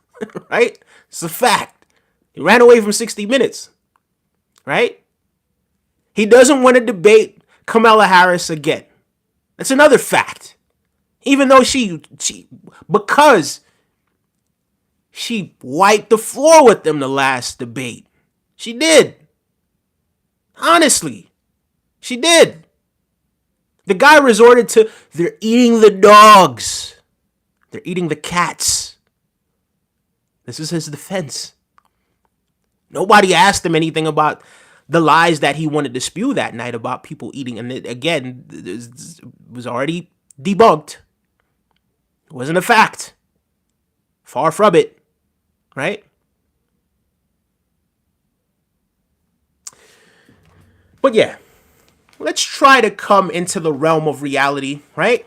right? It's a fact. He ran away from 60 Minutes, right? He doesn't want to debate Kamala Harris again. That's another fact. Even though because she wiped the floor with them the last debate. She did. Honestly, she did. The guy resorted to, they're eating the dogs. They're eating the cats. This is his defense. Nobody asked him anything about the lies that he wanted to spew that night about people eating. And again, it was already debunked. It wasn't a fact. Far from it. Right? But yeah, let's try to come into the realm of reality, right?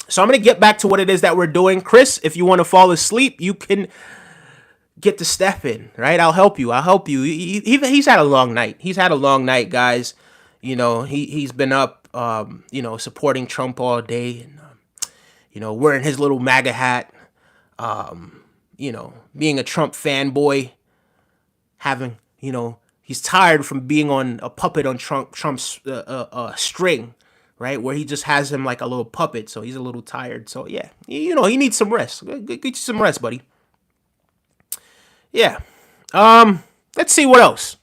So I'm going to get back to what it is that we're doing. Chris, if you want to fall asleep, you can get to step in, right? I'll help you. He's had a long night. He's had a long night, guys. You know, he's been up, supporting Trump all day and, wearing his little MAGA hat, being a Trump fanboy, having, he's tired from being on a puppet on Trump's string, right? Where he just has him like a little puppet. So he's a little tired. So yeah, he needs some rest. Get you some rest, buddy. Yeah. Let's see what else.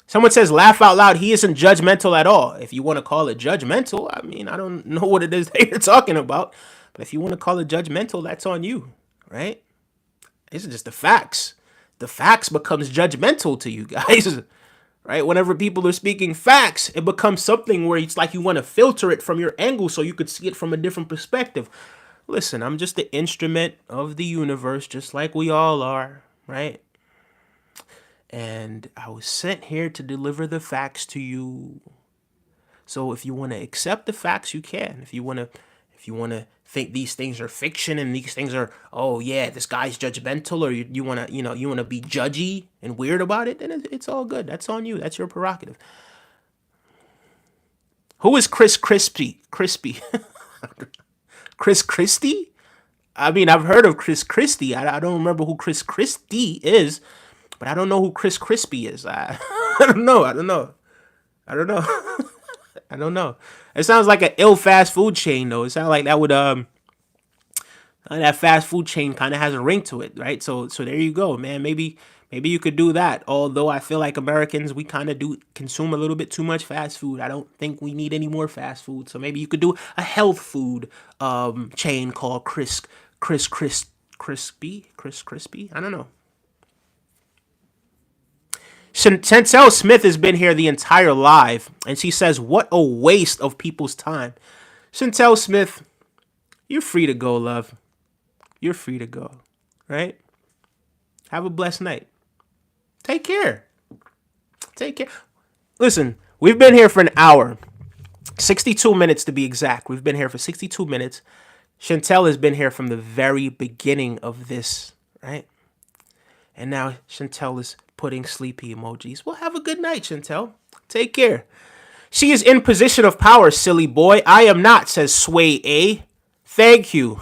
Someone says, laugh out loud. He isn't judgmental at all. If you want to call it judgmental, I mean, I don't know what it is that you're talking about. But if you want to call it judgmental, that's on you, right? These are just the facts. The facts becomes judgmental to you guys, right? Whenever people are speaking facts, it becomes something where it's like you want to filter it from your angle so you could see it from a different perspective. Listen, I'm just the instrument of the universe, just like we all are, right? And I was sent here to deliver the facts to you. So if you want to accept the facts, you can. If you want to think these things are fiction and these things are, oh yeah, this guy's judgmental, or you want to be judgy and weird about it, then it's all good. That's on you. That's your prerogative. Who is Chris Crispy? Chris Christie? I mean, I've heard of Chris Christie. I don't remember who Chris Christie is, but I don't know who Chris Crispy is. I don't know. I don't know. It sounds like an ill fast food chain, though. It sounds like that would that fast food chain kind of has a ring to it, right? So there you go, man. Maybe you could do that. Although I feel like Americans, we kind of do consume a little bit too much fast food. I don't think we need any more fast food. So maybe you could do a health food chain called Chris Crispy. I don't know. Chantel Smith has been here the entire live, and she says, what a waste of people's time. Chantel Smith, you're free to go, love. You're free to go, right? Have a blessed night. Take care. Listen, we've been here for an hour. 62 minutes to be exact. We've been here for 62 minutes. Chantel has been here from the very beginning of this, right? And now Chantel is putting sleepy emojis. Well, have a good night, Chantel. Take care. She is in position of power, silly boy. I am not, says Sway A. Thank you.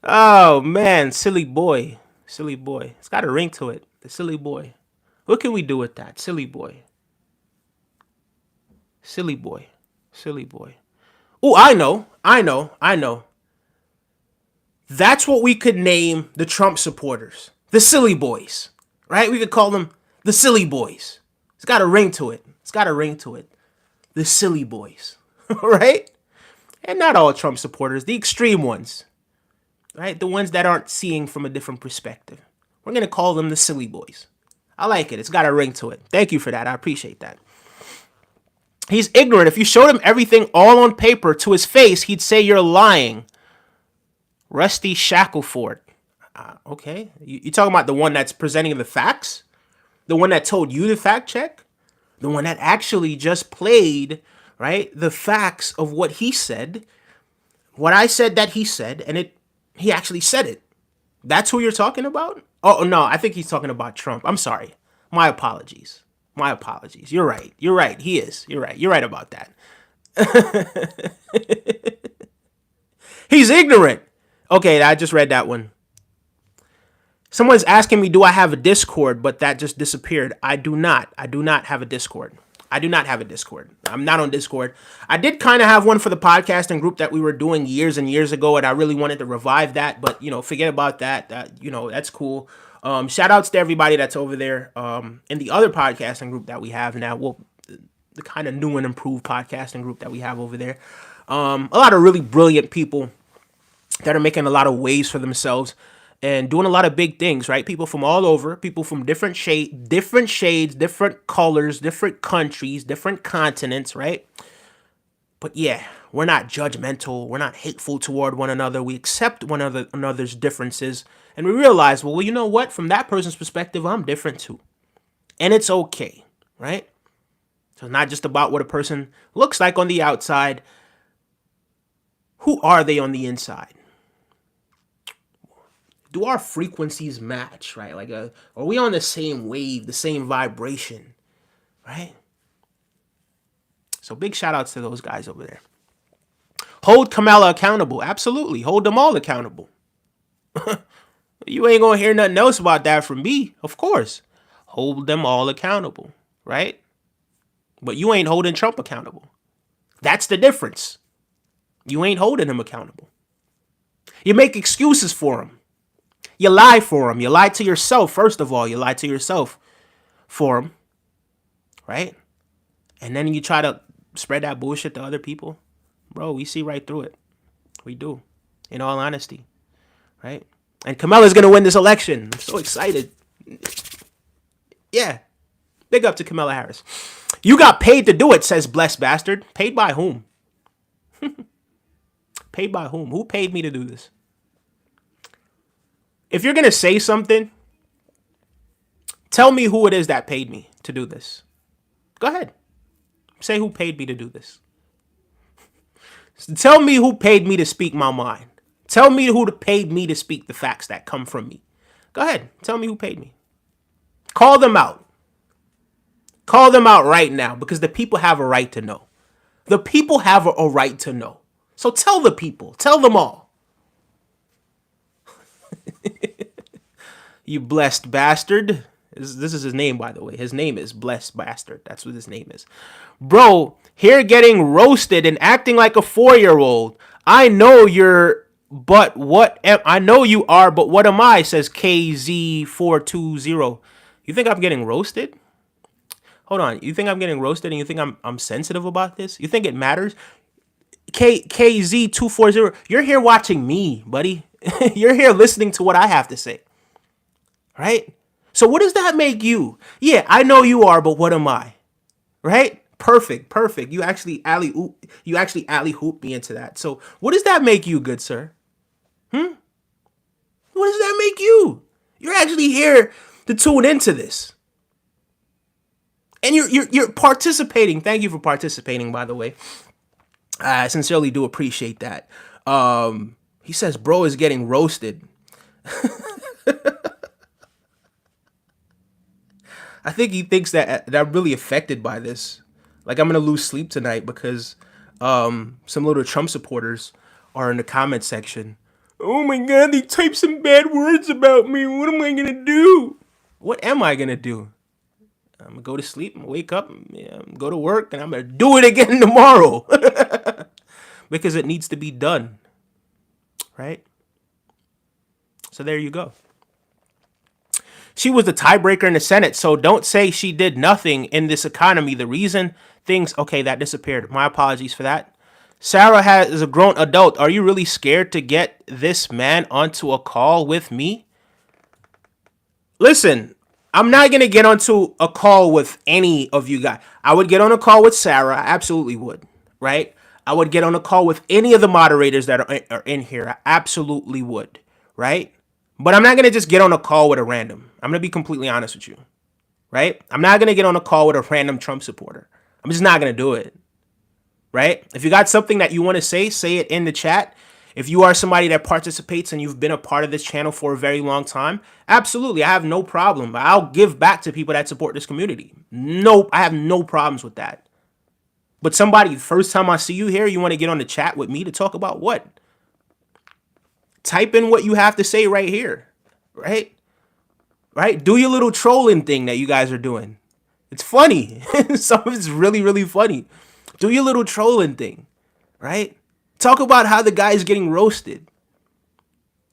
Oh, man. Silly boy. It's got a ring to it. The silly boy. What can we do with that? Silly boy. Oh, I know. That's what we could name the Trump supporters. The silly boys, right? We could call them the silly boys. It's got a ring to it. The silly boys, right? And not all Trump supporters, the extreme ones, right? The ones that aren't seeing from a different perspective. We're going to call them the silly boys. I like it. It's got a ring to it. Thank you for that. I appreciate that. He's ignorant. If you showed him everything all on paper to his face, he'd say you're lying. Rusty Shackleford. Okay. You talking about the one that's presenting the facts? The one that told you to fact check? The one that actually just played, right, the facts of what he said, what I said that he said, and he actually said it. That's who you're talking about? Oh, no, I think he's talking about Trump. I'm sorry. My apologies. You're right. He is. You're right about that. He's ignorant. Okay, I just read that one. Someone's asking me, do I have a Discord? But that just disappeared. I do not have a Discord. I'm not on Discord. I did kind of have one for the podcasting group that we were doing years and years ago, and I really wanted to revive that. But, forget about that. That's cool. Shout outs to everybody that's over there in the other podcasting group that we have now. The kind of new and improved podcasting group that we have over there. A lot of really brilliant people that are making a lot of waves for themselves and doing a lot of big things, right? People from all over, people from different shades, different colors, different countries, different continents, right? But yeah, we're not judgmental. We're not hateful toward one another. We accept one another's differences. And we realize, well, you know what? From that person's perspective, I'm different too. And it's okay, right? So it's not just about what a person looks like on the outside. Who are they on the inside? Do our frequencies match, right? Like, are we on the same wave, the same vibration, right? So big shout outs to those guys over there. Hold Kamala accountable. Absolutely. Hold them all accountable. You ain't gonna hear nothing else about that from me, of course. Hold them all accountable, right? But you ain't holding Trump accountable. That's the difference. You ain't holding him accountable. You make excuses for him. You lie for him. You lie to yourself, first of all. You lie to yourself for him, right? And then you try to spread that bullshit to other people. Bro, we see right through it. We do, in all honesty, right? And Kamala's going to win this election. I'm so excited. Yeah. Big up to Kamala Harris. You got paid to do it, says Blessed Bastard. Paid by whom? Paid by whom? Who paid me to do this? If you're going to say something, tell me who it is that paid me to do this. Go ahead. Say who paid me to do this. Tell me who paid me to speak my mind. Tell me who paid me to speak the facts that come from me. Go ahead. Tell me who paid me. Call them out. Call them out right now because the people have a right to know. The people have a right to know. So tell the people. Tell them all. You blessed bastard. This is his name, by the way. His name is Blessed Bastard. That's what his name is. Bro, here getting roasted and acting like a 4-year-old. I know you're, but what I know you are, but what am I? Says KZ420. You think I'm getting roasted? Hold on. You think I'm getting roasted and you think I'm sensitive about this? You think it matters? KZ240. You're here watching me, buddy. You're here listening to what I have to say. Right? So what does that make you? Yeah, I know you are, but what am I? Right? Perfect. You actually alley-hooped me into that. So what does that make you, good sir? What does that make you? You're actually here to tune into this. And you're participating. Thank you for participating, by the way. I sincerely do appreciate that. He says bro is getting roasted. I think he thinks that I'm really affected by this. Like I'm gonna lose sleep tonight because some little Trump supporters are in the comment section. Oh my God, they typed some bad words about me. What am I gonna do? What am I gonna do? I'm gonna go to sleep and wake up and go to work and I'm gonna do it again tomorrow. Because it needs to be done. Right? So there you go. She was the tiebreaker in the Senate, so don't say she did nothing in this economy. The reason things... Okay, that disappeared. My apologies for that. Sarah is a grown adult. Are you really scared to get this man onto a call with me? Listen, I'm not going to get onto a call with any of you guys. I would get on a call with Sarah. I absolutely would, right? I would get on a call with any of the moderators that are in here. I absolutely would, right? But I'm not going to just get on a call with a random. I'm going to be completely honest with you, right? I'm not going to get on a call with a random Trump supporter. I'm just not going to do it, right? If you got something that you want to say it in the chat. If you are somebody that participates and you've been a part of this channel for a very long time, absolutely, I have no problem. I'll give back to people that support this community. Nope, I have no problems with that. But somebody, first time I see you here, you want to get on the chat with me to talk about what? Type in what you have to say right here, right? Right? Do your little trolling thing that you guys are doing. It's funny. Some of it's really, really funny. Do your little trolling thing, right? Talk about how the guy is getting roasted.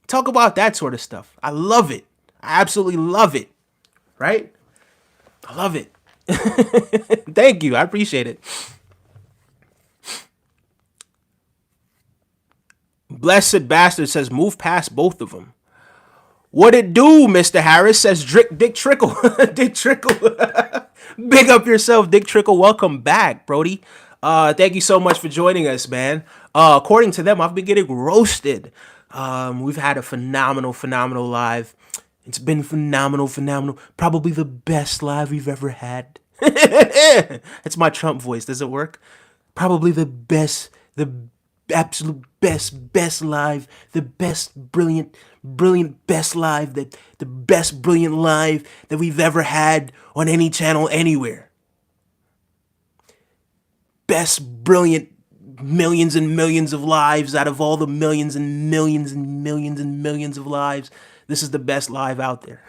Talk about that sort of stuff. I love it. I absolutely love it, right? I love it. Thank you. I appreciate it. Blessed Bastard says, move past both of them. What it do, Mr. Harris, says Dick Trickle. Dick Trickle. Big up yourself, Dick Trickle. Welcome back, Brody. Thank you so much for joining us, man. According to them, I've been getting roasted. We've had a phenomenal live. It's been phenomenal, phenomenal. Probably the best live we've ever had. It's my Trump voice. Does it work? Probably the best, the absolute best live, the best, brilliant, best live, the best, brilliant live that we've ever had on any channel anywhere. Best, brilliant, millions and millions of lives out of all the millions and millions and millions and millions of lives. This is the best live out there.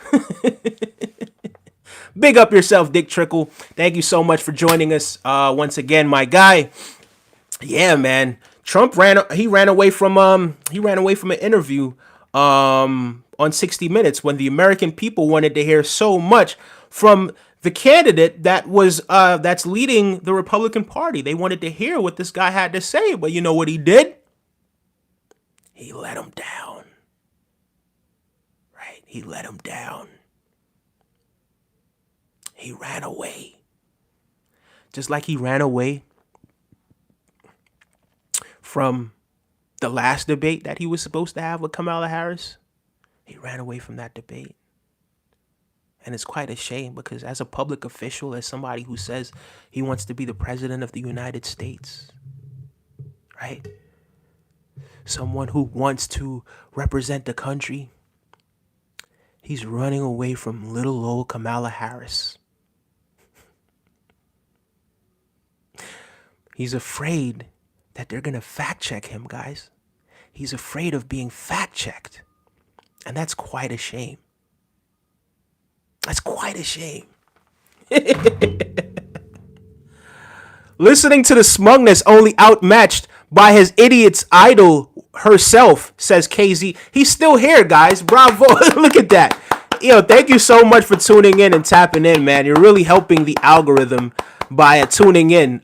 Big up yourself, Dick Trickle. Thank you so much for joining us once again, my guy. Yeah, man. Trump ran away from an interview on 60 Minutes when the American people wanted to hear so much from the candidate that's leading the Republican Party. They wanted to hear what this guy had to say, but you know what he did? He let them down. Right? He let them down. He ran away. Just like he ran away from the last debate that he was supposed to have with Kamala Harris. He ran away from that debate. And it's quite a shame because as a public official, as somebody who says he wants to be the president of the United States, right? Someone who wants to represent the country, he's running away from little old Kamala Harris. He's afraid that they're going to fact check him, guys. He's afraid of being fact checked. And that's quite a shame. That's quite a shame. Listening to the smugness only outmatched by his idiot's idol herself, says KZ. He's still here, guys. Bravo. Look at that. Yo, thank you so much for tuning in and tapping in, man. You're really helping the algorithm by tuning in.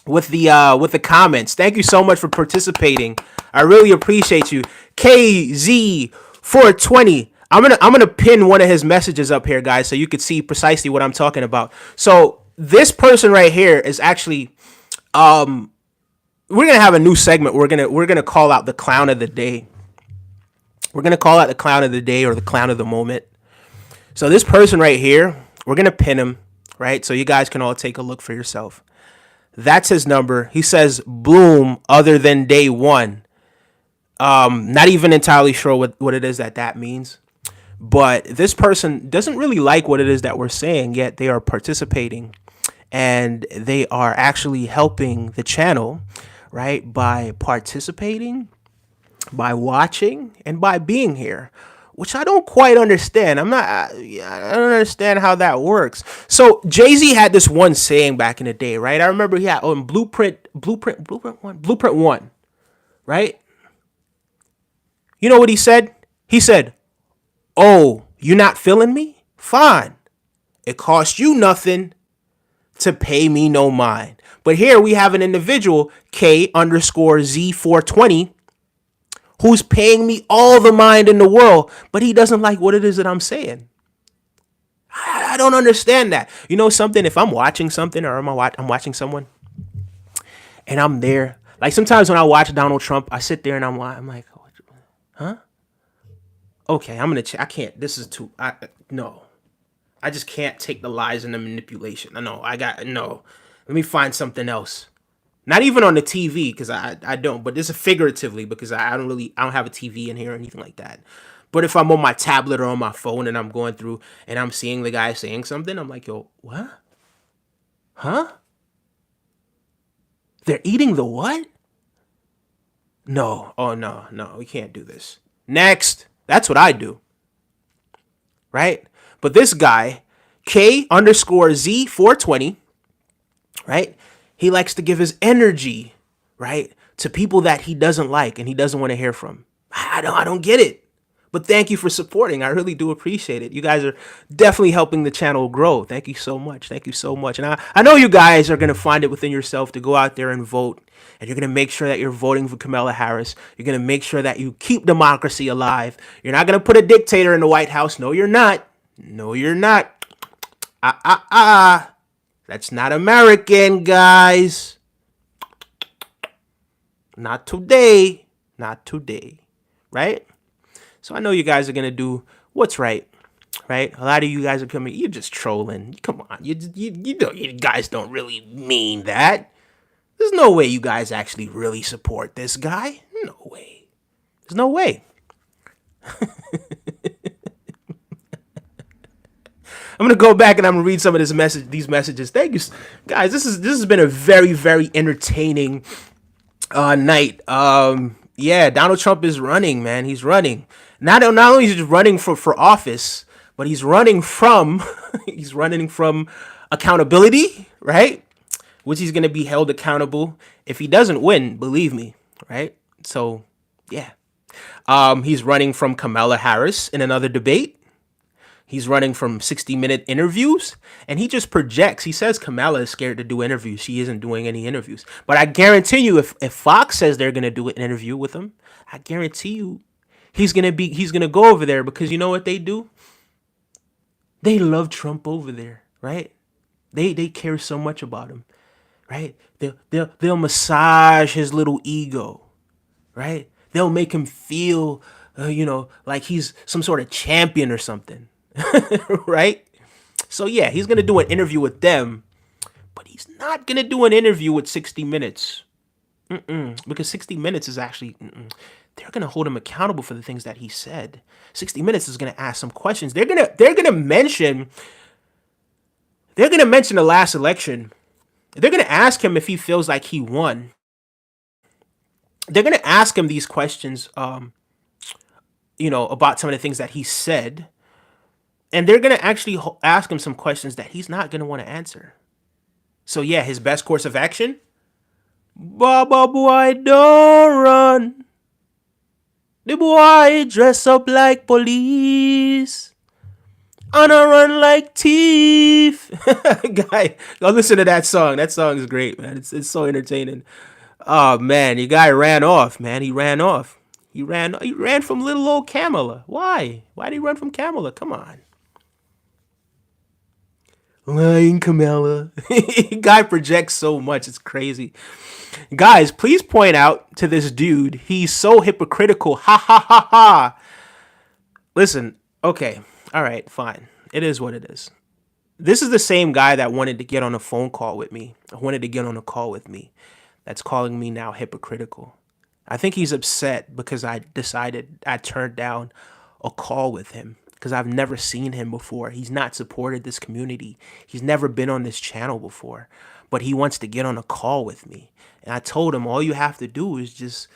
With the comments. Thank you so much for participating. I really appreciate you. KZ420. I'm gonna pin one of his messages up here, guys, so you could see precisely what I'm talking about. So this person right here is actually we're gonna have a new segment. We're gonna call out the clown of the day. We're gonna call out the clown of the day or the clown of the moment. So this person right here, we're gonna pin him, right? So you guys can all take a look for yourself. That's his number. He says bloom other than day one. Not even entirely sure what it is that means. But this person doesn't really like what it is that we're saying, yet they are participating. And they are actually helping the channel, right? By participating, by watching, and by being here. Which I don't quite understand. I don't understand how that works. So Jay-Z had this one saying back in the day, right? I remember he had on Blueprint 1, right? You know what he said? He said, "Oh, you not feeling me? Fine. It costs you nothing to pay me no mind." But here we have an individual, K_Z420, who's paying me all the mind in the world, but he doesn't like what it is that I'm saying. I don't understand that. You know something? If I'm watching something or I'm watching someone and I'm there, like sometimes when I watch Donald Trump, I sit there and I'm like, huh? Okay, I'm gonna check. I can't. This is too. No, I just can't take the lies and the manipulation. No. Let me find something else. Not even on the TV, because I don't, but this is figuratively, because I don't have a TV in here or anything like that. But if I'm on my tablet or on my phone and I'm going through and I'm seeing the guy saying something, I'm like, yo, what? Huh? They're eating the what? No. Oh, no, we can't do this. Next. That's what I do. Right? But this guy, K_Z420, right? He likes to give his energy, right, to people that he doesn't like and he doesn't want to hear from. I don't get it. But thank you for supporting. I really do appreciate it. You guys are definitely helping the channel grow. Thank you so much. Thank you so much. And I know you guys are going to find it within yourself to go out there and vote. And you're going to make sure that you're voting for Kamala Harris. You're going to make sure that you keep democracy alive. You're not going to put a dictator in the White House. No, you're not. No, you're not. That's not American, guys. Not today. Not today. Right? So I know you guys are going to do what's right, right? A lot of you guys are coming, you're just trolling. Come on, you guys don't really mean that. There's no way you guys actually really support this guy. No way. There's no way. I'm gonna go back and I'm gonna read some of these messages. Thank you, guys. This has been a very, very entertaining night. Yeah, Donald Trump is running, man. He's running. Not only is he running for office, but he's running from he's running from accountability, right? Which he's gonna be held accountable if he doesn't win. Believe me, right? So, yeah. He's running from Kamala Harris in another debate. He's running from 60-minute interviews, and he just projects. He says Kamala is scared to do interviews. She isn't doing any interviews. But I guarantee you, if Fox says they're going to do an interview with him, I guarantee you he's going to go over there, because you know what they do? They love Trump over there, right? They care so much about him, right? They'll massage his little ego, right? They'll make him feel, like he's some sort of champion or something. Right? So yeah, he's gonna do an interview with them, but he's not gonna do an interview with 60 Minutes, because 60 Minutes is actually they're gonna hold him accountable for the things that he said. 60 Minutes is gonna ask some questions. They're gonna mention the last election. They're gonna ask him if he feels like he won. They're gonna ask him these questions, about some of the things that he said. And they're going to actually ask him some questions that he's not going to want to answer. So yeah, his best course of action? Baba boy, don't run. The boy dress up like police. On a run like thief. Guy, go listen to that song. That song is great, man. It's so entertaining. Oh, man, your guy ran off, man. He ran off. He ran from little old Kamala. Why? Why did he run from Kamala? Come on. Lying Kamala. Guy projects so much. It's crazy. Guys, please point out to this dude. He's so hypocritical. Ha ha ha ha. Listen. Okay. All right. Fine. It is what it is. This is the same guy that wanted to get on a phone call with me. That's calling me now hypocritical. I think he's upset because I turned down a call with him. Because I've never seen him before. He's not supported this community. He's never been on this channel before. But he wants to get on a call with me. And I told him, all you have to do is just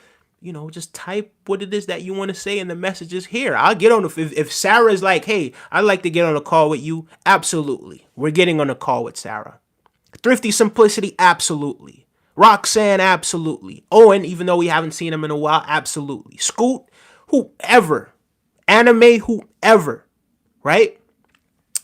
type what it is that you want to say in the messages here. I'll get on. If Sarah's like, hey, I'd like to get on a call with you. Absolutely. We're getting on a call with Sarah. Thrifty Simplicity, absolutely. Roxanne, absolutely. Owen, even though we haven't seen him in a while, absolutely. Scoot, whoever. Anime, whoever, right?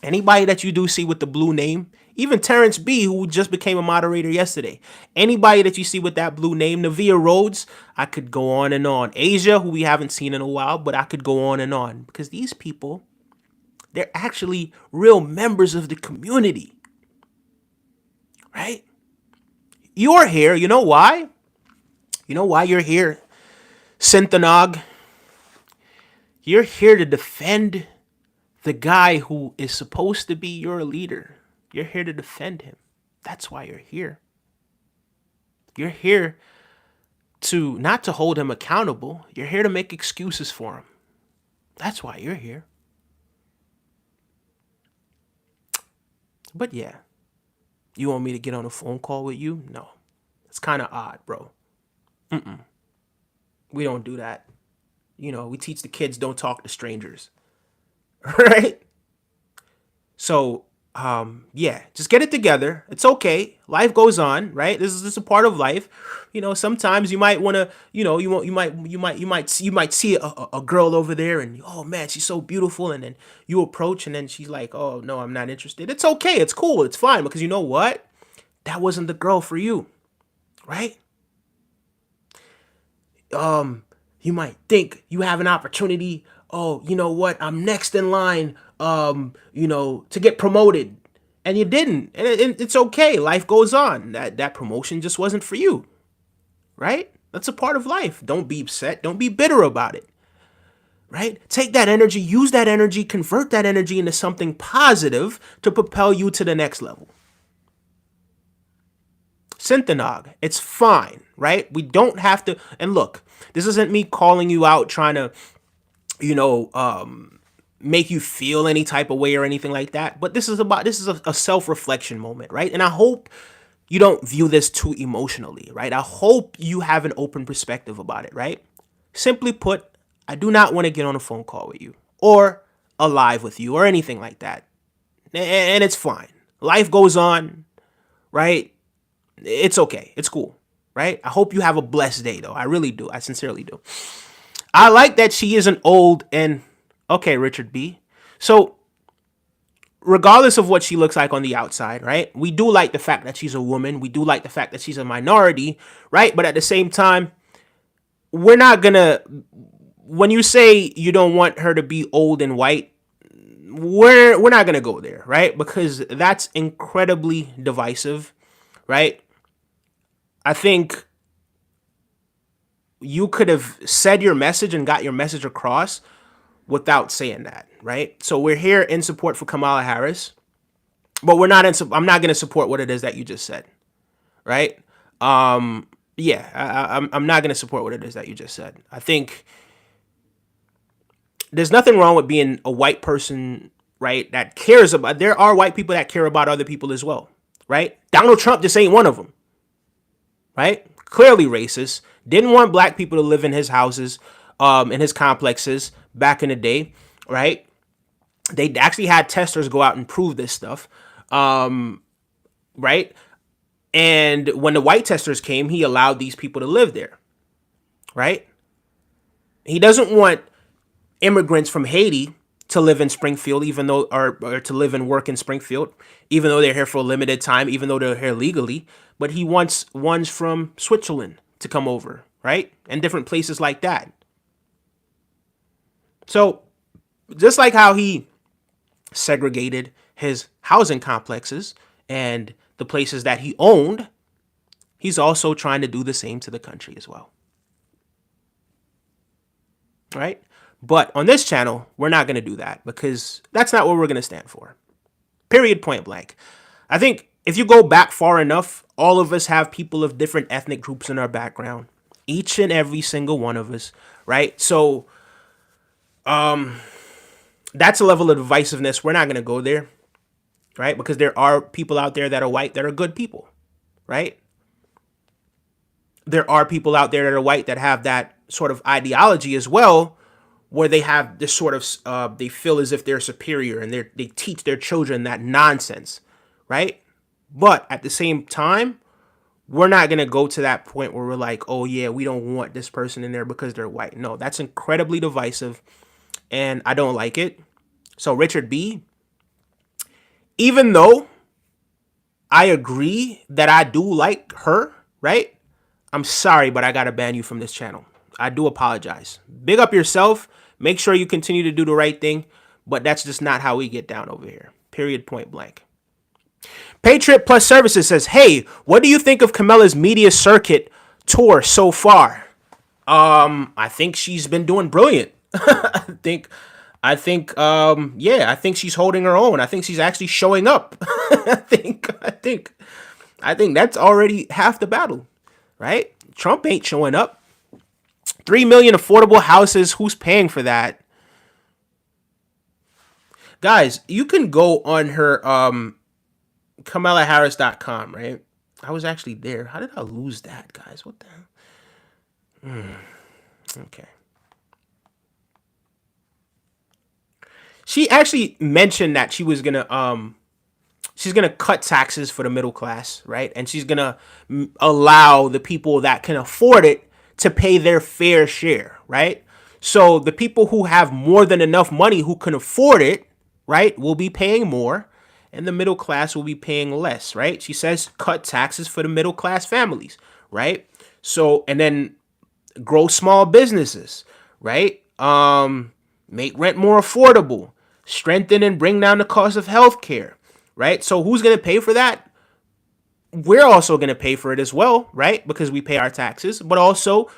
Anybody that you do see with the blue name, even Terrence B, who just became a moderator yesterday. Anybody that you see with that blue name, Navia Rhodes, I could go on and on. Asia, who we haven't seen in a while, but I could go on and on. Because these people, they're actually real members of the community, right? You're here. You know why? You know why you're here, Synthanog? You're here to defend the guy who is supposed to be your leader. You're here to defend him. That's why you're here. You're here to not to hold him accountable. You're here to make excuses for him. That's why you're here. But yeah, you want me to get on a phone call with you? No. It's kind of odd, bro. We don't do that. We teach the kids don't talk to strangers. Right? So, yeah, just get it together. It's okay. Life goes on, right? This is a part of life. Sometimes you might want to, you might see a girl over there and, oh man, she's so beautiful. And then you approach and then she's like, oh no, I'm not interested. It's okay. It's cool. It's fine. Because you know what? That wasn't the girl for you. Right? You might think you have an opportunity. Oh, you know what? I'm next in line, to get promoted. And you didn't. And it's okay. Life goes on. That promotion just wasn't for you. Right? That's a part of life. Don't be upset. Don't be bitter about it. right? Take that energy, use that energy, convert that energy into something positive to propel you to the next level. Synthenog, it's fine, right? We don't have to, and look, this isn't me calling you out, trying to, make you feel any type of way or anything like that. But this is a self-reflection moment, right? And I hope you don't view this too emotionally, right? I hope you have an open perspective about it, right? Simply put, I do not want to get on a phone call with you or a live with you or anything like that. And it's fine. Life goes on, right? It's okay. It's cool, right? I hope you have a blessed day, though. I really do. I sincerely do. I like that she isn't old and okay, Richard B. So, regardless of what she looks like on the outside, right? We do like the fact that she's a woman. We do like the fact that she's a minority, right? But at the same time, we're not gonna, when you say you don't want her to be old and white, we're not gonna go there, right? Because that's incredibly divisive, right? I think you could have said your message and got your message across without saying that, right? So we're here in support for Kamala Harris, but we're not in. I'm not going to support what it is that you just said, right? I'm not going to support what it is that you just said. I think there's nothing wrong with being a white person, right? That cares about. There are white people that care about other people as well, right? Donald Trump just ain't one of them, right? Clearly racist. Didn't want black people to live in his houses, in his complexes back in the day, right? They actually had testers go out and prove this stuff, right? And when the white testers came, he allowed these people to live there, right? He doesn't want immigrants from Haiti to live in Springfield, even though, or to live and work in Springfield, even though they're here for a limited time, even though they're here legally. But he wants ones from Switzerland to come over, right? And different places like that. So just like how he segregated his housing complexes and the places that he owned, he's also trying to do the same to the country as well. Right? But on this channel, we're not going to do that because that's not what we're going to stand for. Period, point blank. I think if you go back far enough, all of us have people of different ethnic groups in our background. Each and every single one of us, right? So, that's a level of divisiveness. We're not going to go there, right? Because there are people out there that are white that are good people, right? There are people out there that are white that have that sort of ideology as well, where they have this sort of, they feel as if they're superior and they teach their children that nonsense, right? But at the same time, we're not going to go to that point where we're like, oh yeah, we don't want this person in there because they're white. No, that's incredibly divisive and I don't like it. So Richard B, even though I agree that I do like her, right? I'm sorry, but I got to ban you from this channel. I do apologize. Big up yourself. Make sure you continue to do the right thing, but that's just not how we get down over here. Period, point blank. Patriot Plus Services says, hey, what do you think of Kamala's media circuit tour so far? I think she's been doing brilliant. I think she's holding her own. I think she's actually showing up. I think that's already half the battle, right? Trump ain't showing up. 3 million affordable houses. Who's paying for that? Guys, you can go on her KamalaHarris.com, right? I was actually there. How did I lose that, guys? What the hell? Okay. She actually mentioned that she was gonna she's gonna cut taxes for the middle class, right? And she's gonna allow the people that can afford it to pay their fair share, right? So the people who have more than enough money who can afford it, right, will be paying more, and the middle class will be paying less, right? She says cut taxes for the middle class families, right? So, and then grow small businesses, right? Make rent more affordable, strengthen and bring down the cost of healthcare, right? So who's going to pay for that? We're also going to pay for it as well, right? Because we pay our taxes, but also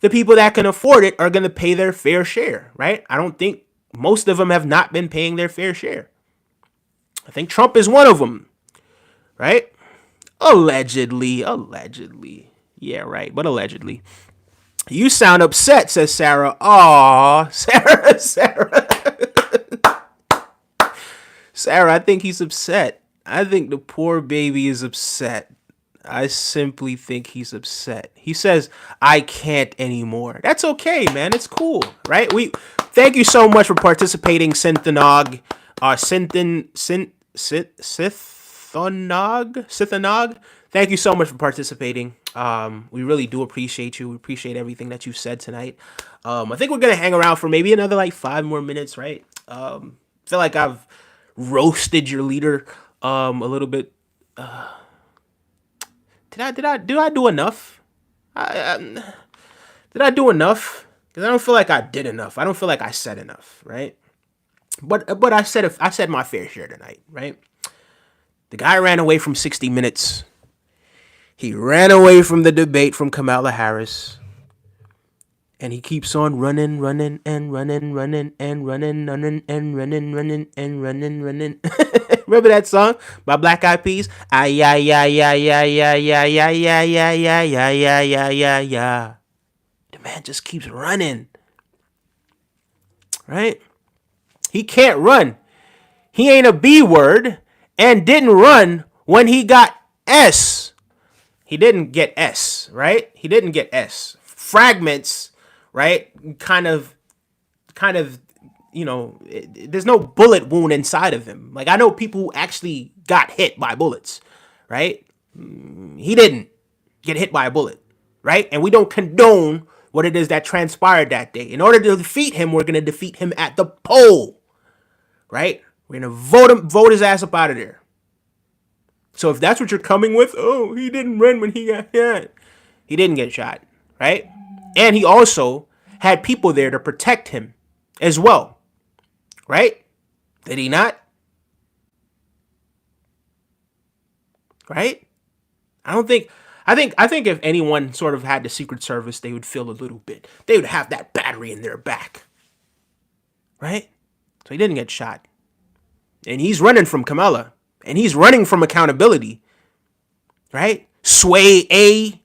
the people that can afford it are going to pay their fair share, right? I don't think most of them have not been paying their fair share. I think Trump is one of them, right? Allegedly. Yeah, right, but allegedly. You sound upset, says Sarah. Aw, Sarah. Sarah, I think he's upset. I think the poor baby is upset. I simply think he's upset. He says, I can't anymore. That's okay, man. It's cool, right? Thank you so much for participating, Sinthanog. Sithanog. Thank you so much for participating. We really do appreciate you. We appreciate everything that you said tonight. I think we're gonna hang around for maybe another like 5 more minutes, right? Feel like I've roasted your leader a little bit. Did I do enough? Did I do enough? Because I don't feel like I did enough. I don't feel like I said enough, right? But I said my fair share tonight, right? The guy ran away from 60 Minutes. He ran away from the debate from Kamala Harris. And he keeps on running. Remember that song by Black Eyed Peas? Yeah. The man just keeps running. Right? He can't run. He ain't a B word and didn't run when he got S. He didn't get S, right? He didn't get S. Fragments, right? Kind of, there's no bullet wound inside of him. Like, I know people who actually got hit by bullets, right? He didn't get hit by a bullet, right? And we don't condone what it is that transpired that day. In order to defeat him, we're going to defeat him at the poll, right? We're going to vote his ass up out of there. So if that's what you're coming with, oh, he didn't run when he got shot. He didn't get shot, right? And he also had people there to protect him as well, right? Did he not? Right? I think if anyone sort of had the Secret Service, they would feel a little bit. They would have that battery in their back, right? So he didn't get shot. And he's running from Kamala. And he's running from accountability, right? Sway A.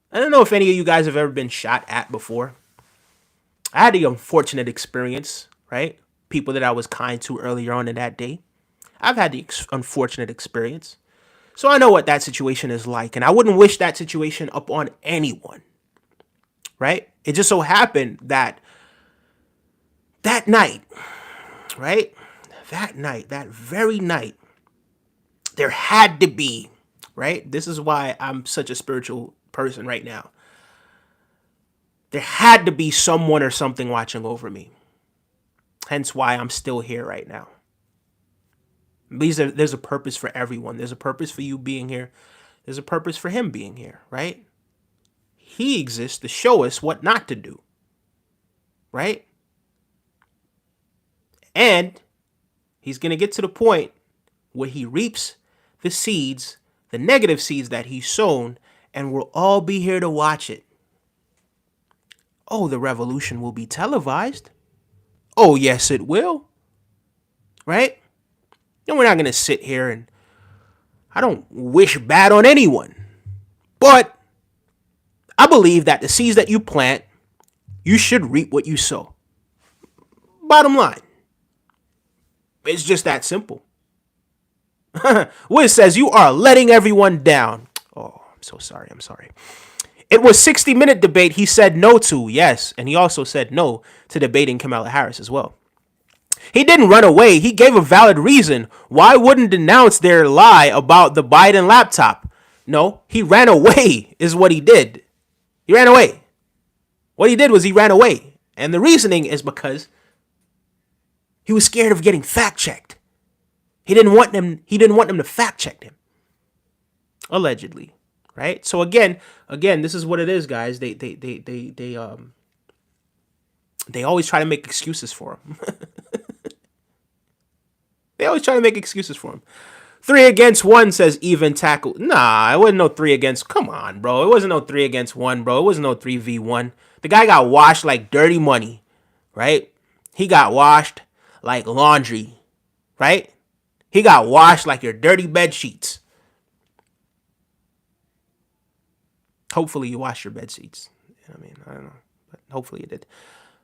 I don't know if any of you guys have ever been shot at before. I had the unfortunate experience, right? People that I was kind to earlier on in that day. I've had the unfortunate experience. So I know what that situation is like. And I wouldn't wish that situation upon anyone, right? It just so happened that night, right? That very night, there had to be, right? This is why I'm such a spiritual person right now. There had to be someone or something watching over me. Hence why I'm still here right now. There's a purpose for everyone. There's a purpose for you being here. There's a purpose for him being here, right? He exists to show us what not to do, right? And he's going to get to the point where he reaps the seeds, the negative seeds that he's sown, and we'll all be here to watch it. Oh, the revolution will be televised. Oh, yes, it will. Right? And we're not going to sit here and I don't wish bad on anyone. But I believe that the seeds that you plant, you should reap what you sow. Bottom line. It's just that simple. Wiz says, you are letting everyone down. Oh, I'm so sorry. It was 60-minute debate he said no to, yes. And he also said no to debating Kamala Harris as well. He didn't run away. He gave a valid reason. Why wouldn't denounce their lie about the Biden laptop? No, he ran away is what he did. He ran away. What he did was he ran away. And the reasoning is because he was scared of getting fact-checked. He didn't want them to fact-check him. Allegedly. Right? So again, this is what it is, guys. They always try to make excuses for him. 3 against 1 says even tackle. Nah, it wasn't no 3 against. Come on, bro. It wasn't no 3 against 1, bro. It wasn't no 3v1. The guy got washed like dirty money, right? He got washed like laundry, right? He got washed like your dirty bed sheets. Hopefully you washed your bed sheets. I mean, I don't know. But hopefully you did.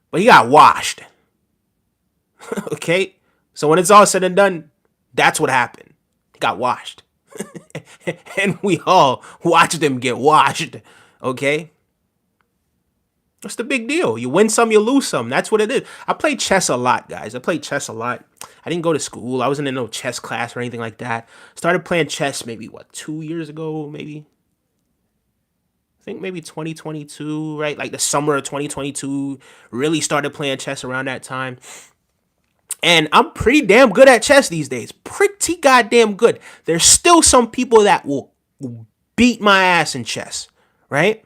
But he got washed. Okay? So when it's all said and done, that's what happened. He got washed. And we all watched him get washed. Okay? What's the big deal? You win some, you lose some. That's what it is. I played chess a lot, guys. I played chess a lot. I didn't go to school. I wasn't in no chess class or anything like that. Started playing chess maybe, 2 years ago, maybe? I think maybe 2022, right? Like the summer of 2022. Really started playing chess around that time. And I'm pretty damn good at chess these days. Pretty goddamn good. There's still some people that will beat my ass in chess, right?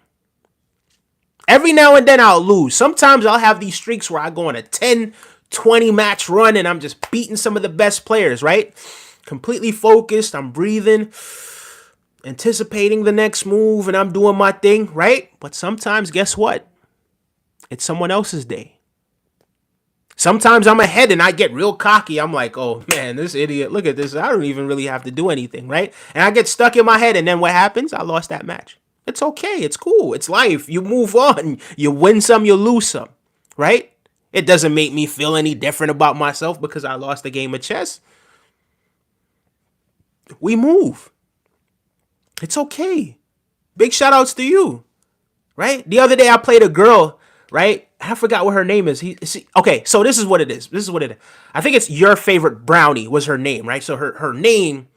Every now and then I'll lose. Sometimes I'll have these streaks where I go on a 10, 20 match run and I'm just beating some of the best players, right? Completely focused. I'm breathing, anticipating the next move, and I'm doing my thing, right? But sometimes, guess what? It's someone else's day. Sometimes I'm ahead and I get real cocky. I'm like, oh man, this idiot, look at this. I don't even really have to do anything, right? And I get stuck in my head, and then what happens? I lost that match. It's okay. It's cool. It's life. You move on. You win some, you lose some, right? It doesn't make me feel any different about myself because I lost a game of chess. We move. It's okay. Big shout outs to you, right? The other day I played a girl, right? I forgot what her name is. Okay, so this is what it is. This is what it is. I think it's Your Favorite Brownie was her name, right? So her name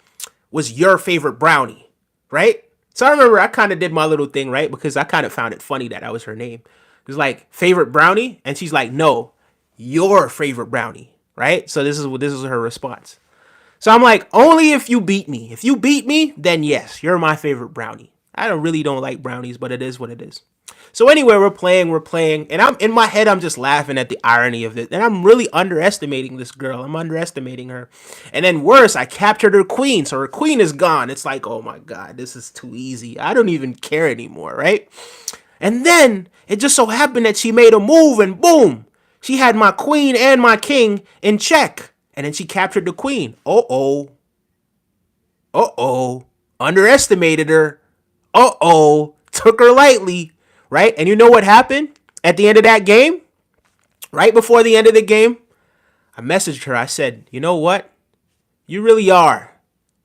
was Your Favorite Brownie, right? So I remember I kind of did my little thing, right? Because I kind of found it funny that was her name. It was like, favorite brownie? And she's like, no, your favorite brownie, right? So this is her response. So I'm like, only if you beat me. If you beat me, then yes, you're my favorite brownie. I really don't like brownies, but it is what it is. So anyway, we're playing, and I'm in my head, I'm just laughing at the irony of it. And I'm really underestimating this girl. I'm underestimating her. And then worse, I captured her queen. So her queen is gone. It's like, oh my God, this is too easy. I don't even care anymore, right? And then it just so happened that she made a move and boom, she had my queen and my king in check. And then she captured the queen. Uh-oh. Underestimated her. Took her lightly. Right? And you know what happened at the end of that game? Right before the end of the game, I messaged her. I said, you know what? You really are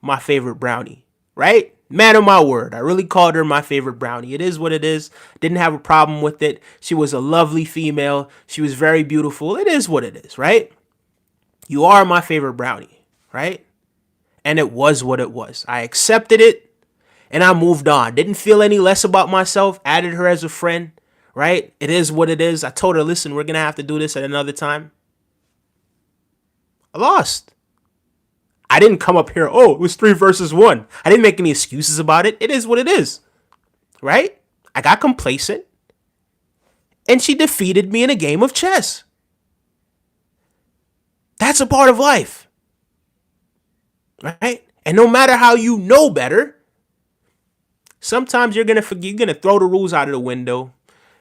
my favorite brownie. Right? Man of my word. I really called her my favorite brownie. It is what it is. Didn't have a problem with it. She was a lovely female. She was very beautiful. It is what it is. Right? You are my favorite brownie. Right? And it was what it was. I accepted it. And I moved on. Didn't feel any less about myself. Added her as a friend, right? It is what it is. I told her, listen, we're going to have to do this at another time. I lost. I didn't come up here, oh, it was 3 versus 1. I didn't make any excuses about it. It is what it is, right? I got complacent. And she defeated me in a game of chess. That's a part of life, right? And no matter how you know better, sometimes you're gonna throw the rules out of the window,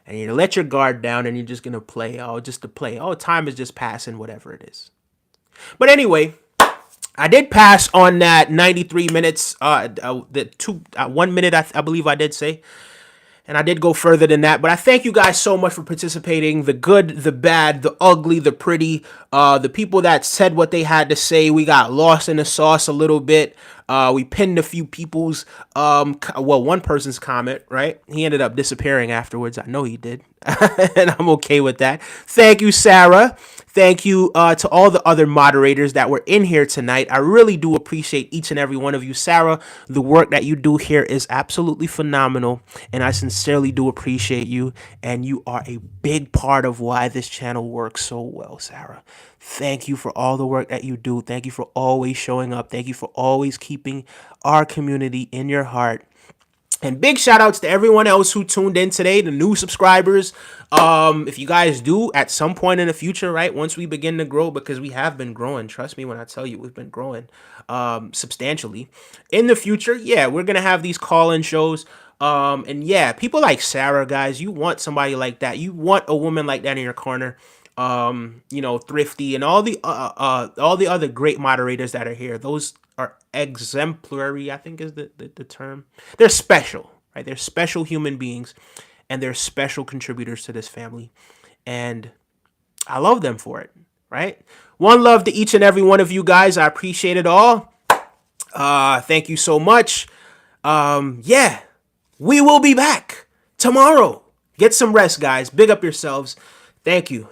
and you let your guard down, and you're just gonna play. Oh, just to play. Oh, time is just passing, whatever it is. But anyway, I did pass on that 93 minutes. The 1 minute I believe I did say, and I did go further than that. But I thank you guys so much for participating. The good, the bad, the ugly, the pretty. The people that said what they had to say. We got lost in the sauce a little bit. We pinned a few people's, one person's comment, right? He ended up disappearing afterwards. I know he did. And I'm okay with that. Thank you, Sarah. Thank you to all the other moderators that were in here tonight. I really do appreciate each and every one of you. Sarah, the work that you do here is absolutely phenomenal. And I sincerely do appreciate you. And you are a big part of why this channel works so well, Sarah. Thank you for all the work that you do. Thank you for always showing up. Thank you for always keeping our community in your heart. And big shout outs to everyone else who tuned in today, the new subscribers. If you guys do at some point in the future, right, once we begin to grow, because we have been growing, trust me when I tell you we've been growing substantially. In the future, yeah, we're gonna have these call-in shows. And yeah, people like Sarah, guys, you want somebody like that. You want a woman like that in your corner. Thrifty and all the other great moderators that are here. Those are exemplary, I think is the term. They're special, right? They're special human beings and they're special contributors to this family. And I love them for it, right? One love to each and every one of you guys. I appreciate it all. Thank you so much. Yeah, we will be back tomorrow. Get some rest, guys. Big up yourselves. Thank you.